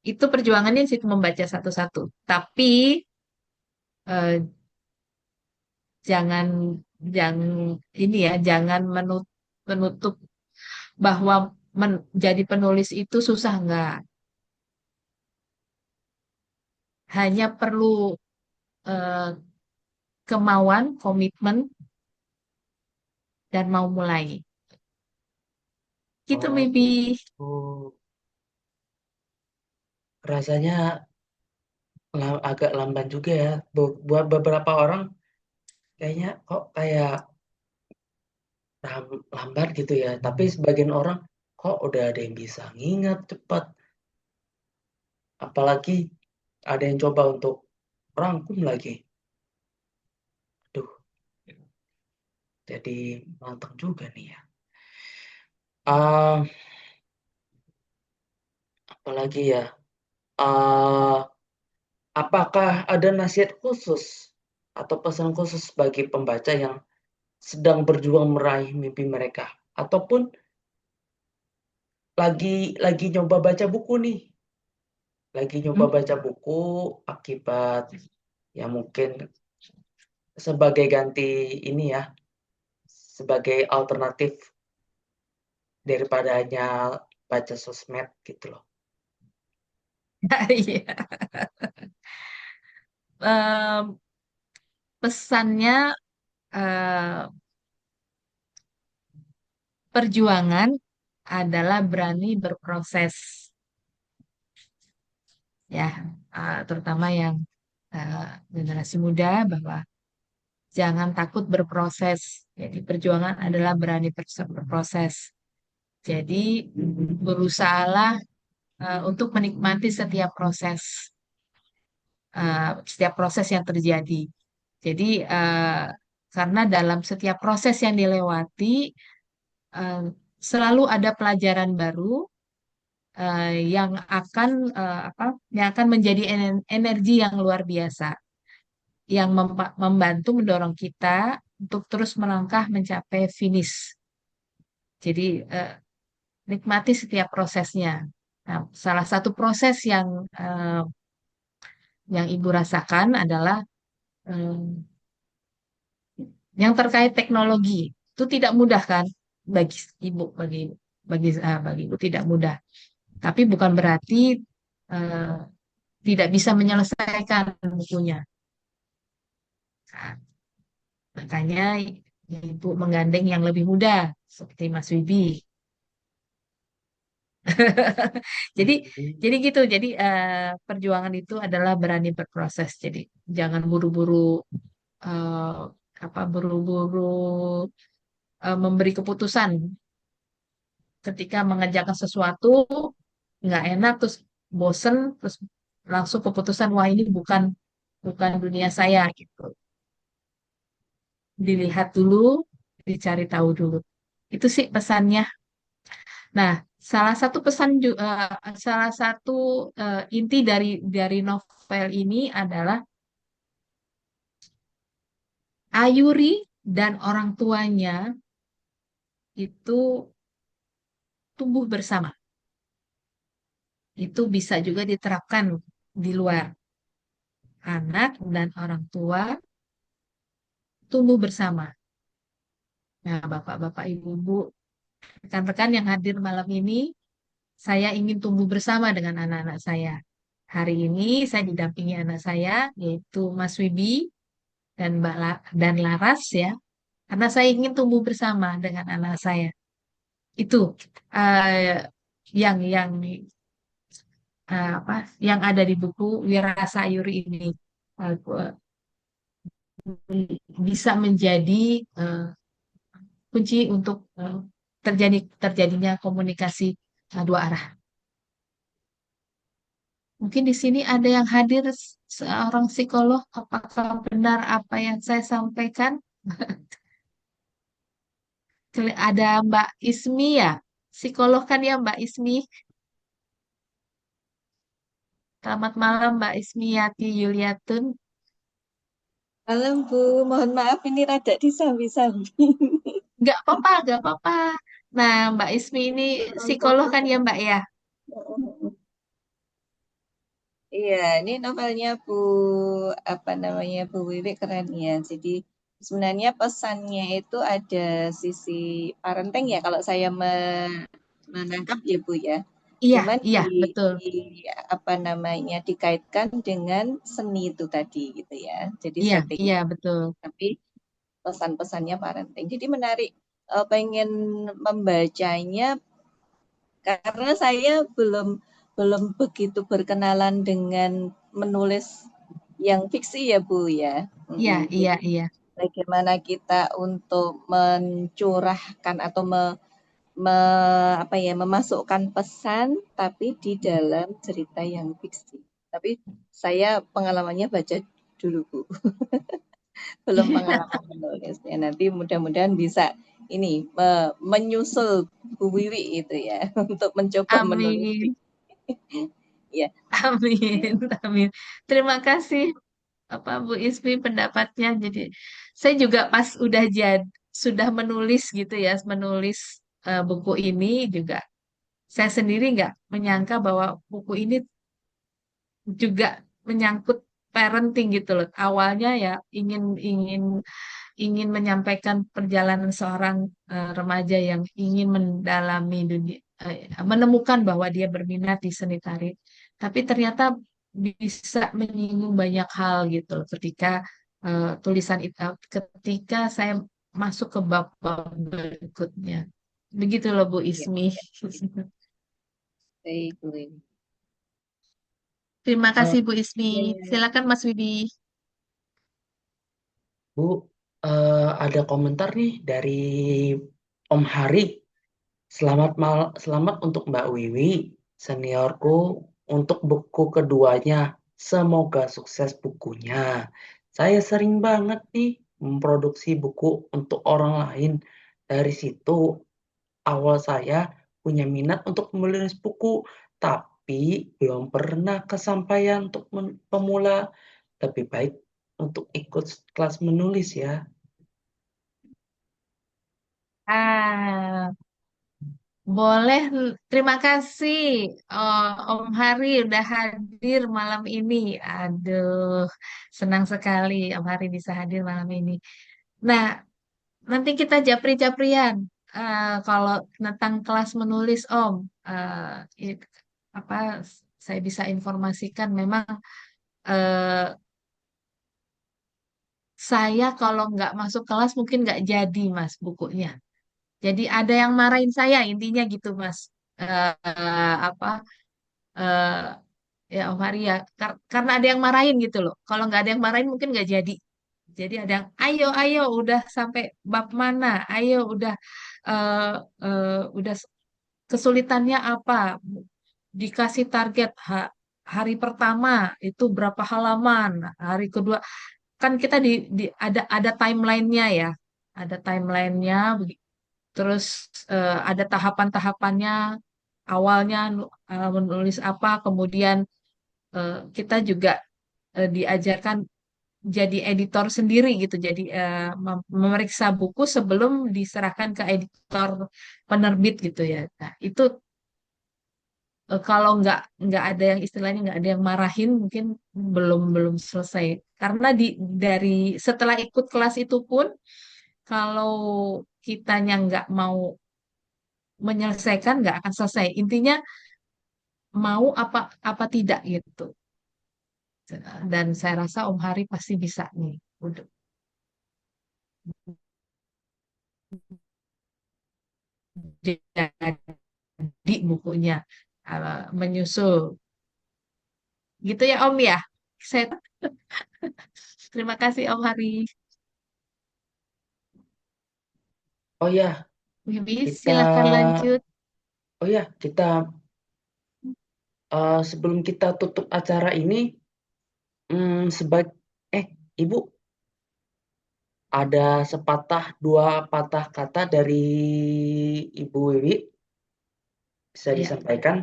Itu perjuangannya sih membaca satu-satu. Tapi eh, jangan jangan ini ya, jangan menutup bahwa menjadi penulis itu susah enggak. Hanya perlu eh, kemauan, komitmen, dan mau mulai. Gitu, Oh Bibi. gitu. Rasanya agak lamban juga ya. Buat beberapa orang kayaknya kok kayak lambat gitu ya. Tapi sebagian orang kok udah ada yang bisa ngingat cepat. Apalagi ada yang coba untuk rangkum lagi. Duh, jadi mantap juga nih ya. Ah, apalagi ya. Ah, apakah ada nasihat khusus atau pesan khusus bagi pembaca yang sedang berjuang meraih mimpi mereka, ataupun lagi nyoba baca buku nih, lagi nyoba Hmm. baca buku akibat ya mungkin sebagai ganti ini ya, sebagai alternatif daripada hanya baca sosmed gitu loh. Iya. eh, pesannya eh, perjuangan adalah berani berproses, ya, terutama yang eh, generasi muda, bahwa jangan takut berproses. Jadi perjuangan adalah berani berproses. Jadi berusahalah untuk menikmati setiap proses yang terjadi. Jadi karena dalam setiap proses yang dilewati eh, selalu ada pelajaran baru yang akan yang akan menjadi energi yang luar biasa, yang membantu mendorong kita untuk terus melangkah mencapai finish. Jadi nikmati setiap prosesnya. Nah, salah satu proses yang Ibu rasakan adalah eh, yang terkait teknologi. Itu tidak mudah kan bagi Ibu, bagi Ibu tidak mudah. Tapi bukan berarti eh, tidak bisa menyelesaikan bukunya. Nah, makanya Ibu menggandeng yang lebih muda seperti Mas Wibi. Jadi jadi gitu. Jadi perjuangan itu adalah berani berproses. Jadi jangan buru-buru eh, buru-buru memberi keputusan ketika mengerjakan sesuatu nggak enak terus bosen terus langsung keputusan wah ini bukan bukan dunia saya gitu. Dilihat dulu, dicari tahu dulu. Itu sih pesannya. Nah, salah satu inti dari novel ini adalah Ayuri dan orang tuanya itu tumbuh bersama. Itu bisa juga diterapkan di luar. Anak dan orang tua tumbuh bersama. Nah, bapak-bapak, ibu-ibu, rekan-rekan yang hadir malam ini, saya ingin tumbuh bersama dengan anak-anak saya. Hari ini saya didampingi anak saya, yaitu Mas Wibi dan Laras ya, karena saya ingin tumbuh bersama dengan anak saya. Itu eh, yang yang ada di buku Wira Sayuri ini. Eh, Bisa menjadi eh, kunci untuk terjadinya komunikasi dua arah. Mungkin di sini ada yang hadir seorang psikolog. Apakah benar apa yang saya sampaikan? Ada Mbak Ismi ya, psikolog kan ya Mbak Ismi. Selamat malam Mbak Ismiyati Yuliatun. Malam Bu, mohon maaf ini rada disambi-sambi. Nggak apa-apa, nggak apa-apa. Nah, Mbak Ismi ini psikolog kan ya Mbak ya? Iya, ini novelnya Bu apa namanya Bu Wiwi keren ya. Jadi sebenarnya pesannya itu ada sisi parenting ya kalau saya menangkap ya Bu ya. Iya, Cuman iya, betul. apa namanya dikaitkan dengan seni itu tadi gitu ya. Jadi Iya, setting iya, betul. tapi pesan-pesannya parenting. Jadi menarik pengen membacanya karena saya belum belum begitu berkenalan dengan menulis yang fiksi ya Bu ya. Iya, iya, Jadi iya. bagaimana kita untuk mencurahkan atau memasukkan pesan tapi di dalam cerita yang fiksi. Tapi saya pengalamannya baca dulu Bu. Belum pengalaman menulisnya. Nanti mudah-mudahan bisa ini menyusul Bu Wiwi itu ya untuk mencoba menulis. Amin, Ya, amin, amin. Terima kasih Bu Ismi pendapatnya. Jadi saya juga pas sudah menulis gitu ya, menulis buku ini juga. Saya sendiri nggak menyangka bahwa buku ini juga menyangkut parenting gitu loh. Awalnya ya ingin ingin ingin menyampaikan perjalanan seorang remaja yang ingin mendalami dunia, menemukan bahwa dia berminat di seni tari. Tapi ternyata bisa menyinggung banyak hal gitu loh ketika tulisan itu, ketika saya masuk ke bab-bab berikutnya. Begitu loh Bu Ya, Ismi. baik, Bu Wiwi. Terima Eh, kasih Bu Ismi. Ya, ya, ya. Silakan Mas Widi. Bu, ada komentar nih dari Om Hari. Selamat untuk Mbak Wiwi, seniorku, untuk buku keduanya. Semoga sukses bukunya. Saya sering banget nih memproduksi buku untuk orang lain. Dari situ awal saya punya minat untuk menulis buku, tapi belum pernah kesampaian untuk pemula. Lebih baik untuk ikut kelas menulis ya. Ah, boleh. Terima kasih Om Hari udah hadir malam ini. Aduh, senang sekali Om Hari bisa hadir malam ini. Nah, nanti kita japri-japrian. Kalau tentang kelas menulis Om, i- apa saya bisa informasikan memang eh, saya kalau nggak masuk kelas mungkin nggak jadi Mas bukunya. Jadi ada yang marahin saya intinya gitu Mas. Apa eh, ya Om Hari ya karena ada yang marahin gitu loh. Kalau nggak ada yang marahin mungkin nggak jadi. Jadi ada yang ayo ayo udah sampai bab mana? Ayo eh, udah kesulitannya apa? Dikasih target hari pertama itu berapa halaman, hari kedua kan kita ada timelinenya ya, ada timelinenya, terus ada tahapan-tahapannya, awalnya menulis apa, kemudian kita juga diajarkan jadi editor sendiri gitu, jadi memeriksa buku sebelum diserahkan ke editor penerbit gitu ya. Nah, itu kalau nggak ada yang istilahnya nggak ada yang marahin mungkin belum belum selesai karena dari setelah ikut kelas itu pun kalau kitanya nggak mau menyelesaikan nggak akan selesai intinya mau apa apa tidak gitu dan saya rasa Om Hari pasti bisa nih untuk jadi bukunya menyusul gitu ya Om ya saya terima kasih Om Hari. Oh ya, Wibi kita silahkan lanjut. oh ya, kita sebelum kita tutup acara ini, sebaik Ibu, ada sepatah dua patah kata dari Ibu Wiwi bisa Ya, disampaikan.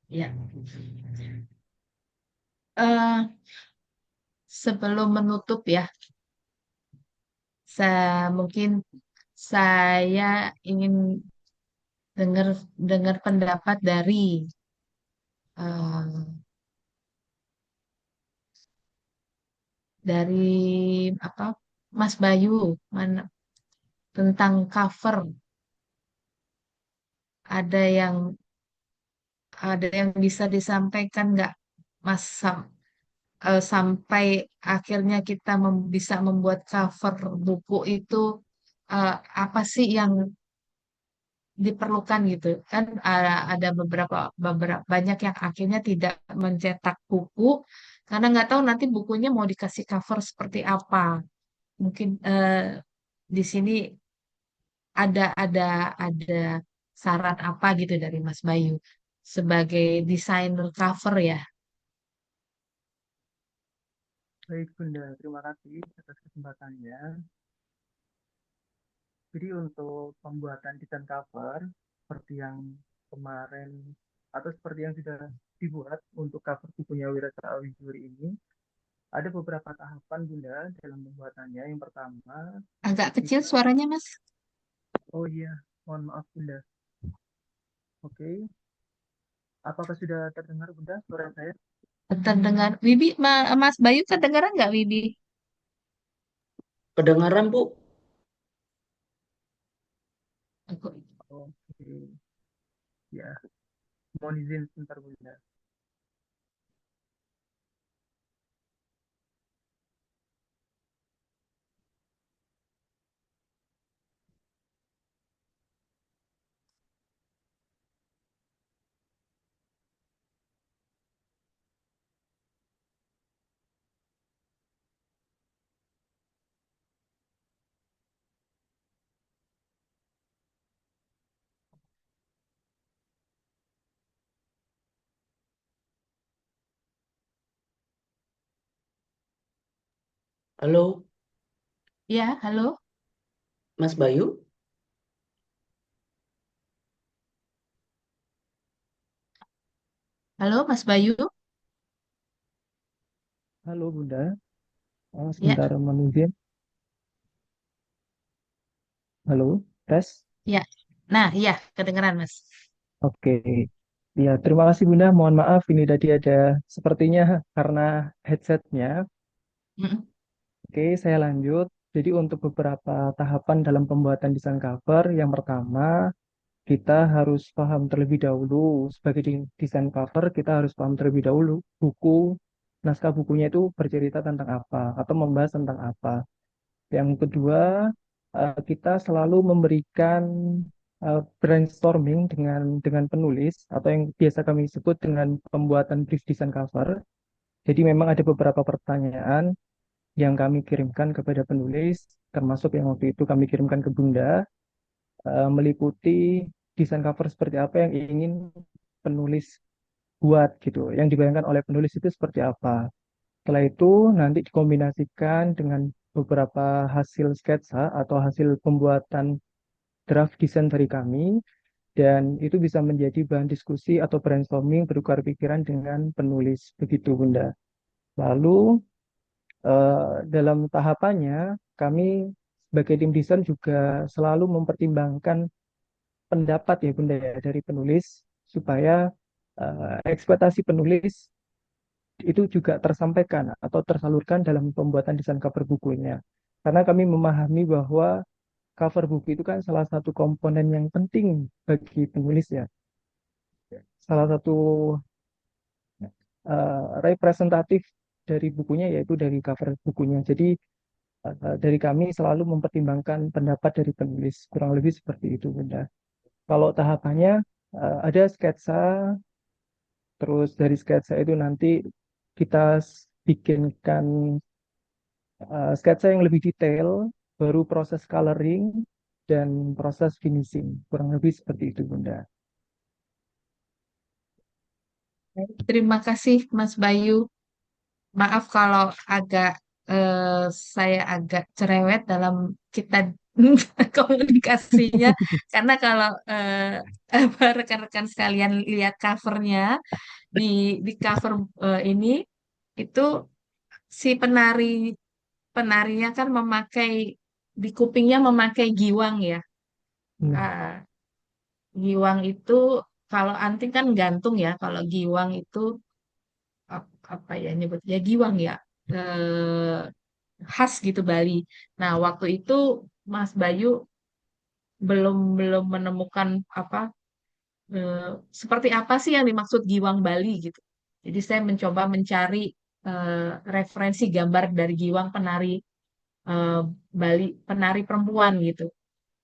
ya. Eh, Sebelum menutup ya, mungkin saya ingin dengar dengar pendapat eh, dari apa Mas Bayu mana tentang cover. Ada yang ada yang bisa disampaikan nggak, Mas sampai akhirnya kita bisa membuat cover buku itu apa sih yang diperlukan gitu kan ada beberapa banyak yang akhirnya tidak mencetak buku karena nggak tahu nanti bukunya mau dikasih cover seperti apa mungkin di sini ada saran apa gitu dari Mas Bayu sebagai desainer cover ya. Baik Bunda, terima kasih atas kesempatannya. Jadi untuk pembuatan desain cover seperti yang kemarin atau seperti yang sudah dibuat untuk cover bukunya Wirasa Awijuri ini, ada beberapa tahapan Bunda dalam pembuatannya. Yang pertama, Agak kecil ketika suaranya Mas. oh iya, mohon maaf Bunda. Oke, apakah sudah terdengar Bunda suara saya? Terdengar Wibi Mas Bayu kedengaran nggak Wibi? Kedengaran, Bu? Oke, ya, mohon izin sebentar Bunda. Halo, Ya, halo. Mas Bayu? Halo, Mas Bayu. Halo Bunda, Ya, sebentar menunggu. Halo, tes. ya. Nah, iya, kedengeran, Mas. Oke. Ya, terima kasih Bunda. Mohon maaf ini tadi ada sepertinya karena headsetnya. Mm-mm. Oke, saya lanjut. Jadi untuk beberapa tahapan dalam pembuatan desain cover, yang pertama kita harus paham terlebih dahulu sebagai desain cover, kita harus paham terlebih dahulu buku, naskah bukunya itu bercerita tentang apa atau membahas tentang apa. Yang kedua, kita selalu memberikan brainstorming dengan penulis atau yang biasa kami sebut dengan pembuatan brief design cover. Jadi memang ada beberapa pertanyaan yang kami kirimkan kepada penulis, termasuk yang waktu itu kami kirimkan ke Bunda, meliputi desain cover seperti apa yang ingin penulis buat gitu. Yang dibayangkan oleh penulis itu seperti apa. Setelah itu nanti dikombinasikan dengan beberapa hasil sketsa atau hasil pembuatan draft desain dari kami, dan itu bisa menjadi bahan diskusi atau brainstorming bertukar pikiran dengan penulis. Begitu, Bunda. Lalu dalam tahapannya kami sebagai tim desain juga selalu mempertimbangkan pendapat ya Bunda ya dari penulis supaya ekspektasi penulis itu juga tersampaikan atau tersalurkan dalam pembuatan desain cover bukunya. Karena kami memahami bahwa cover buku itu kan salah satu komponen yang penting bagi penulis ya. Salah satu representatif dari bukunya yaitu dari cover bukunya. Jadi dari kami selalu mempertimbangkan pendapat dari penulis. Kurang lebih seperti itu, Bunda. Kalau tahapannya ada sketsa, terus dari sketsa itu nanti kita bikinkan sketsa yang lebih detail, baru proses coloring dan proses finishing. Kurang lebih seperti itu, Bunda. Terima kasih, Mas Bayu. Maaf kalau agak saya agak cerewet dalam kita komunikasinya, karena kalau apa, rekan-rekan sekalian lihat covernya di cover ini itu si penarinya kan memakai di kupingnya memakai giwang ya. Hmm. Ah, giwang itu kalau anting kan gantung ya, kalau giwang itu apa ya nyebutnya giwang ya. Eh, Khas gitu Bali. Nah, waktu itu Mas Bayu belum belum menemukan apa eh, seperti apa sih yang dimaksud giwang Bali gitu. Jadi saya mencoba mencari eh, referensi gambar dari giwang penari eh, Bali, penari perempuan gitu.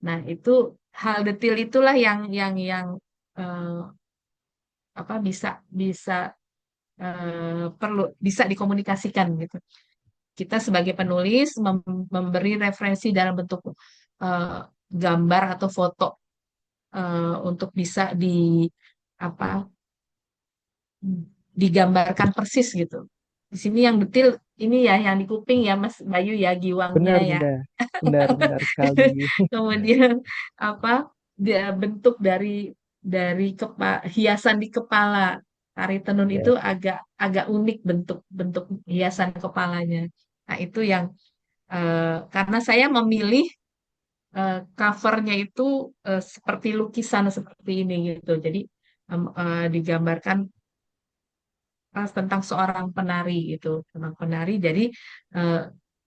Nah, itu hal detail itulah yang eh, apa bisa perlu bisa dikomunikasikan gitu. Kita sebagai penulis memberi referensi dalam bentuk eh, gambar atau foto untuk bisa apa digambarkan persis gitu. Di sini yang detail ini ya yang di kuping ya Mas Bayu ya giwangnya Benar, ya. Bunda. Benar, benar sekali. Kemudian apa dia bentuk dari hiasan di kepala. Tari tenun itu Ya, agak agak unik bentuk bentuk hiasan kepalanya. Nah, itu yang karena saya memilih covernya itu seperti lukisan seperti ini gitu. Jadi digambarkan tentang seorang penari gitu, tentang penari. Jadi eh,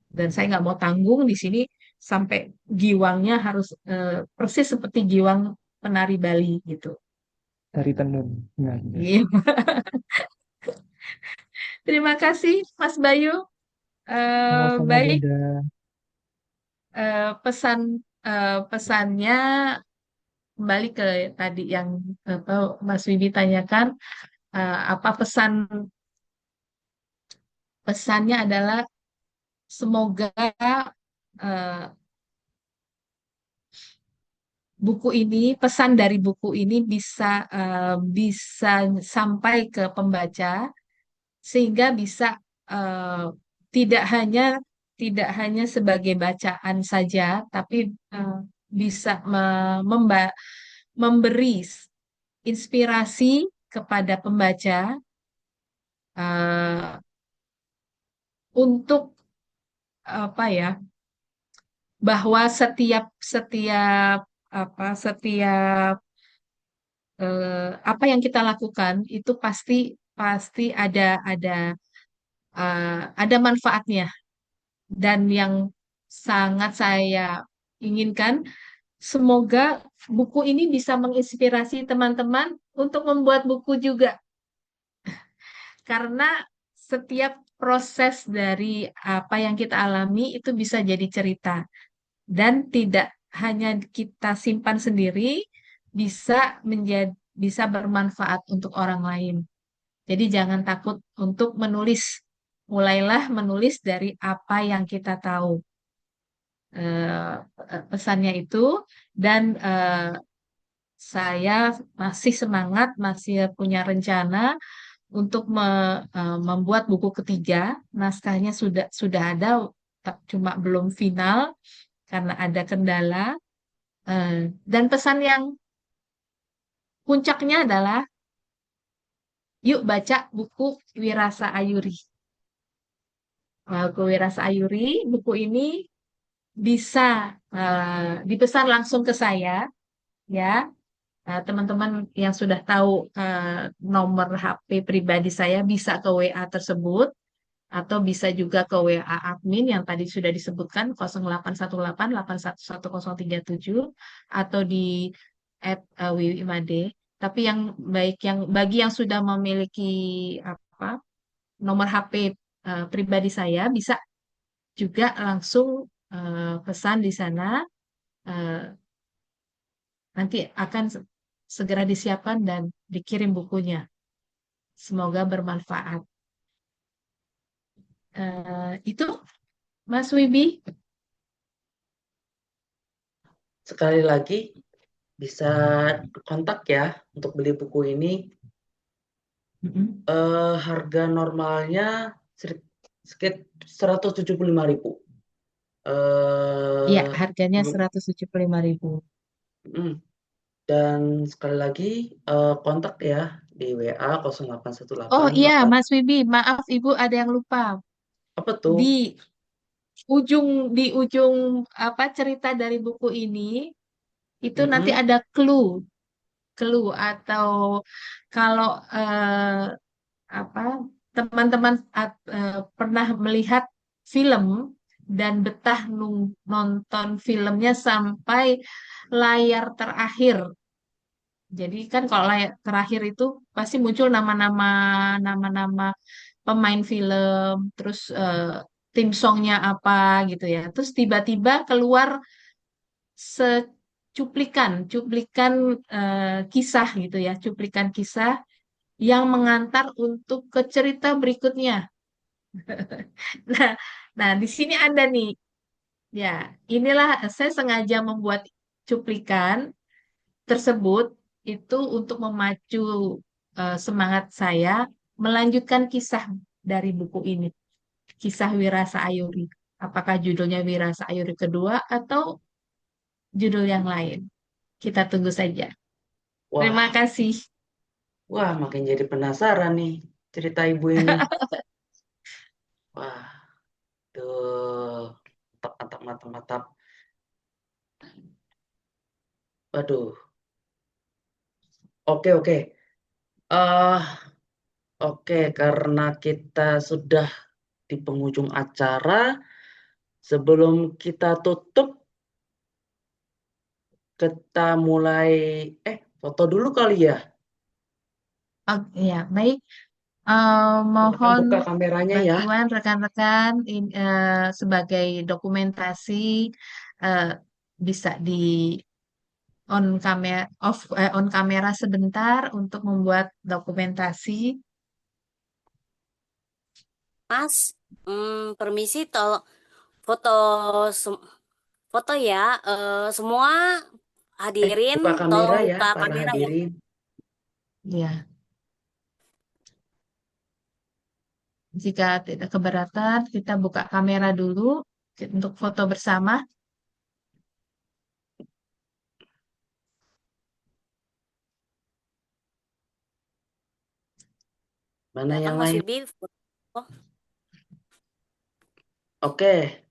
dan saya nggak mau tanggung di sini sampai giwangnya harus persis seperti giwang penari Bali gitu. dari tenun. Benar, benar. Iya. Terima kasih Mas Bayu. Sama-sama, Baik, Bunda. pesan pesannya kembali ke tadi yang apa, Mas Wibi tanyakan, apa pesannya adalah semoga eh, buku ini, pesan dari buku ini bisa sampai ke pembaca sehingga bisa tidak hanya tidak hanya sebagai bacaan saja, tapi bisa memberi inspirasi kepada pembaca eh, untuk apa ya, bahwa setiap setiap setiap apa yang kita lakukan itu pasti pasti ada manfaatnya. Dan yang sangat saya inginkan, semoga buku ini bisa menginspirasi teman-teman untuk membuat buku juga. Karena setiap proses dari apa yang kita alami itu bisa jadi cerita. Dan tidak hanya kita simpan sendiri, bisa bermanfaat untuk orang lain. Jadi jangan takut untuk menulis. Mulailah menulis dari apa yang kita tahu. Pesannya itu, dan saya masih semangat, masih punya rencana untuk membuat buku ketiga. Naskahnya sudah ada, cuma belum final karena ada kendala. Dan pesan yang puncaknya adalah, yuk baca buku Wirasa Ayuri. Buku Wirasa Ayuri, buku ini bisa dipesan langsung ke saya, ya. Teman-teman yang sudah tahu nomor HP pribadi saya bisa ke WA tersebut, atau bisa juga ke WA admin yang tadi sudah disebutkan 0818811037, atau di @wiwimade. Tapi yang bagi yang sudah memiliki apa nomor HP pribadi saya, bisa juga langsung pesan di sana. Nanti akan segera disiapkan dan dikirim bukunya. Semoga bermanfaat. Itu Mas Wibi. Sekali lagi, bisa kontak ya untuk beli buku ini. Harga normalnya sekitar 175.000. Iya, harganya 175.000. Dan sekali lagi kontak ya di WA 0818. Oh iya, Mas Wibi, maaf Ibu ada yang lupa. Apa tuh? Di ujung apa cerita dari buku ini itu nanti ada clue atau kalau teman-teman pernah melihat film dan betah nonton filmnya sampai layar terakhir. Jadi kan kalau layar terakhir itu pasti muncul nama-nama pemain film, terus tim songnya apa gitu ya. Terus tiba-tiba keluar cuplikan kisah gitu ya, cuplikan kisah yang mengantar untuk ke cerita berikutnya. Nah, di sini ada nih. Ya, inilah saya sengaja membuat cuplikan tersebut itu untuk memacu semangat saya melanjutkan kisah dari buku ini. Kisah Wirasa Ayuri. Apakah judulnya Wirasa Ayuri kedua atau judul yang lain? Kita tunggu saja. Wah. Terima kasih. Wah, makin jadi penasaran nih cerita ibu ini. Wah, tuh, mantap. Waduh. Oke. Oke, karena kita sudah di penghujung acara, sebelum kita tutup, kita mulai foto dulu kali ya. Ya, baik. Mohon buka kameranya ya. bantuan rekan-rekan sebagai dokumentasi bisa di on kamera sebentar untuk membuat dokumentasi. Mas, permisi, tolong foto foto ya. Semua hadirin Buka kamera tolong ya, buka para kamera ya. hadirin. Ya. Jika tidak keberatan, kita buka kamera dulu. untuk foto bersama. Mana Datang yang Mas lain? Wibi. Oh, Oke,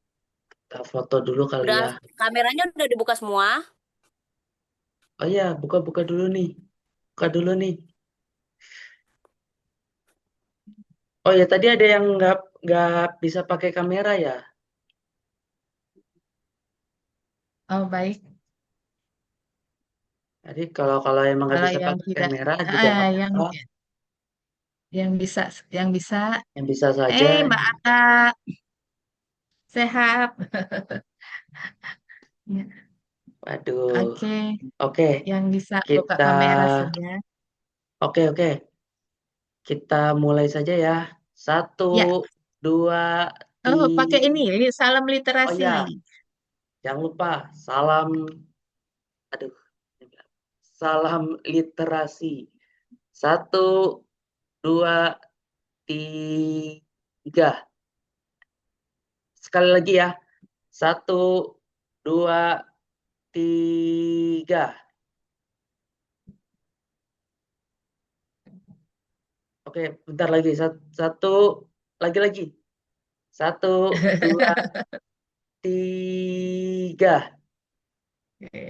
kita foto dulu kali udah ya. kameranya udah dibuka semua. Oh iya, buka-buka dulu nih. Buka dulu nih. Oh ya, tadi ada yang nggak bisa pakai kamera ya. Oh, baik. Jadi kalau emang nggak Kalau bisa yang pakai tidak, kamera juga nggak yang apa-apa. yang bisa, yang bisa. Yang bisa saja. Mbak Atta, sehat. Ya, Waduh. oke, Oke, yang bisa buka kita kamera saja. oke. Kita mulai saja ya. Satu, Ya, dua, pakai tiga. ini, salam Oh literasi. ya, jangan lupa salam. Aduh, salam literasi. Satu, dua, tiga. Sekali lagi ya. Satu, dua, tiga. Oke, bentar lagi. Satu, lagi. Satu, dua, tiga. Oke.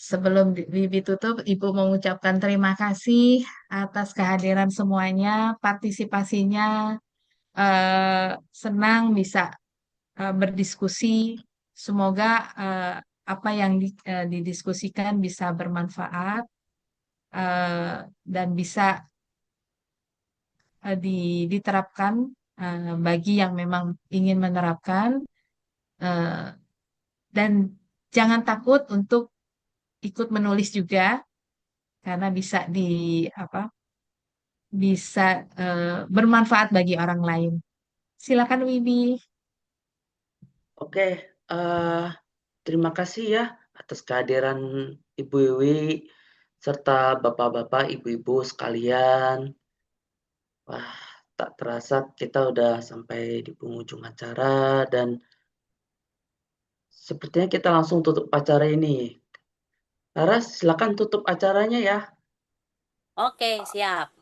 Sebelum Bibi tutup, Ibu mengucapkan terima kasih atas kehadiran semuanya, partisipasinya. Senang bisa berdiskusi. Semoga apa yang didiskusikan bisa bermanfaat dan bisa diterapkan bagi yang memang ingin menerapkan. eh, dan jangan takut untuk ikut menulis juga karena bisa apa bisa bermanfaat bagi orang lain. Silakan Wibi. Oke, terima kasih ya atas kehadiran Ibu Wiwi serta Bapak-bapak, Ibu-ibu sekalian. Wah, tak terasa kita udah sampai di penghujung acara dan sepertinya kita langsung tutup acara ini. Laras, silakan tutup acaranya ya. Oke, siap.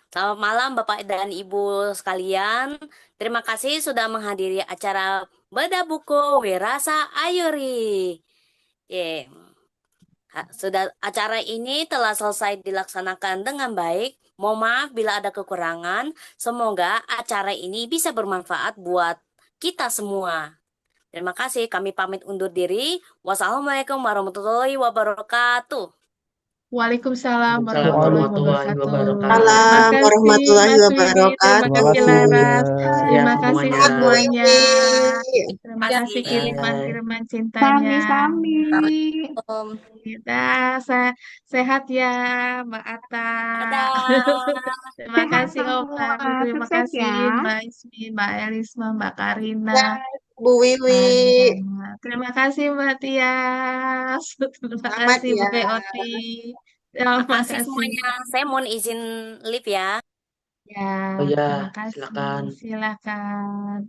Selamat malam Bapak dan Ibu sekalian. Terima kasih sudah menghadiri acara Bedah Buku Wirasa Ayuri. Ye. Sudah acara ini telah selesai dilaksanakan dengan baik. Mohon maaf bila ada kekurangan. Semoga acara ini bisa bermanfaat buat kita semua. Terima kasih. Kami pamit undur diri. Wassalamualaikum warahmatullahi wabarakatuh. Waalaikumsalam Waalaikumsalam warahmatullahi warahmatullahi wabarakatuh. wabarakatuh. Terima Salam kasih warahmatullahi Mas Wibi, terima Terima wabarakatuh. kasih kasih Laras, Ya terima kasih semuanya. Sehat Bu semuanya. Iwi. Terima Terima kasih kasih. Bye. kiriman-kiriman cintanya. Sami-sami. Assalamualaikum. Dah, sehat ya Mbak Atta. Dadah. Terima Sehat kasih semua. Oman, terima Sukses kasih ya. Mbak Ismi, Mbak Elisma, Mbak Karina. Bu Wiwi. Terima kasih Mbak Tias. Terima Selamat kasih Bu ya. Oti. Terima Makasih kasih. semuanya. Saya mohon izin live ya. Ya, Oh ya, terima kasih. silakan. Silakan.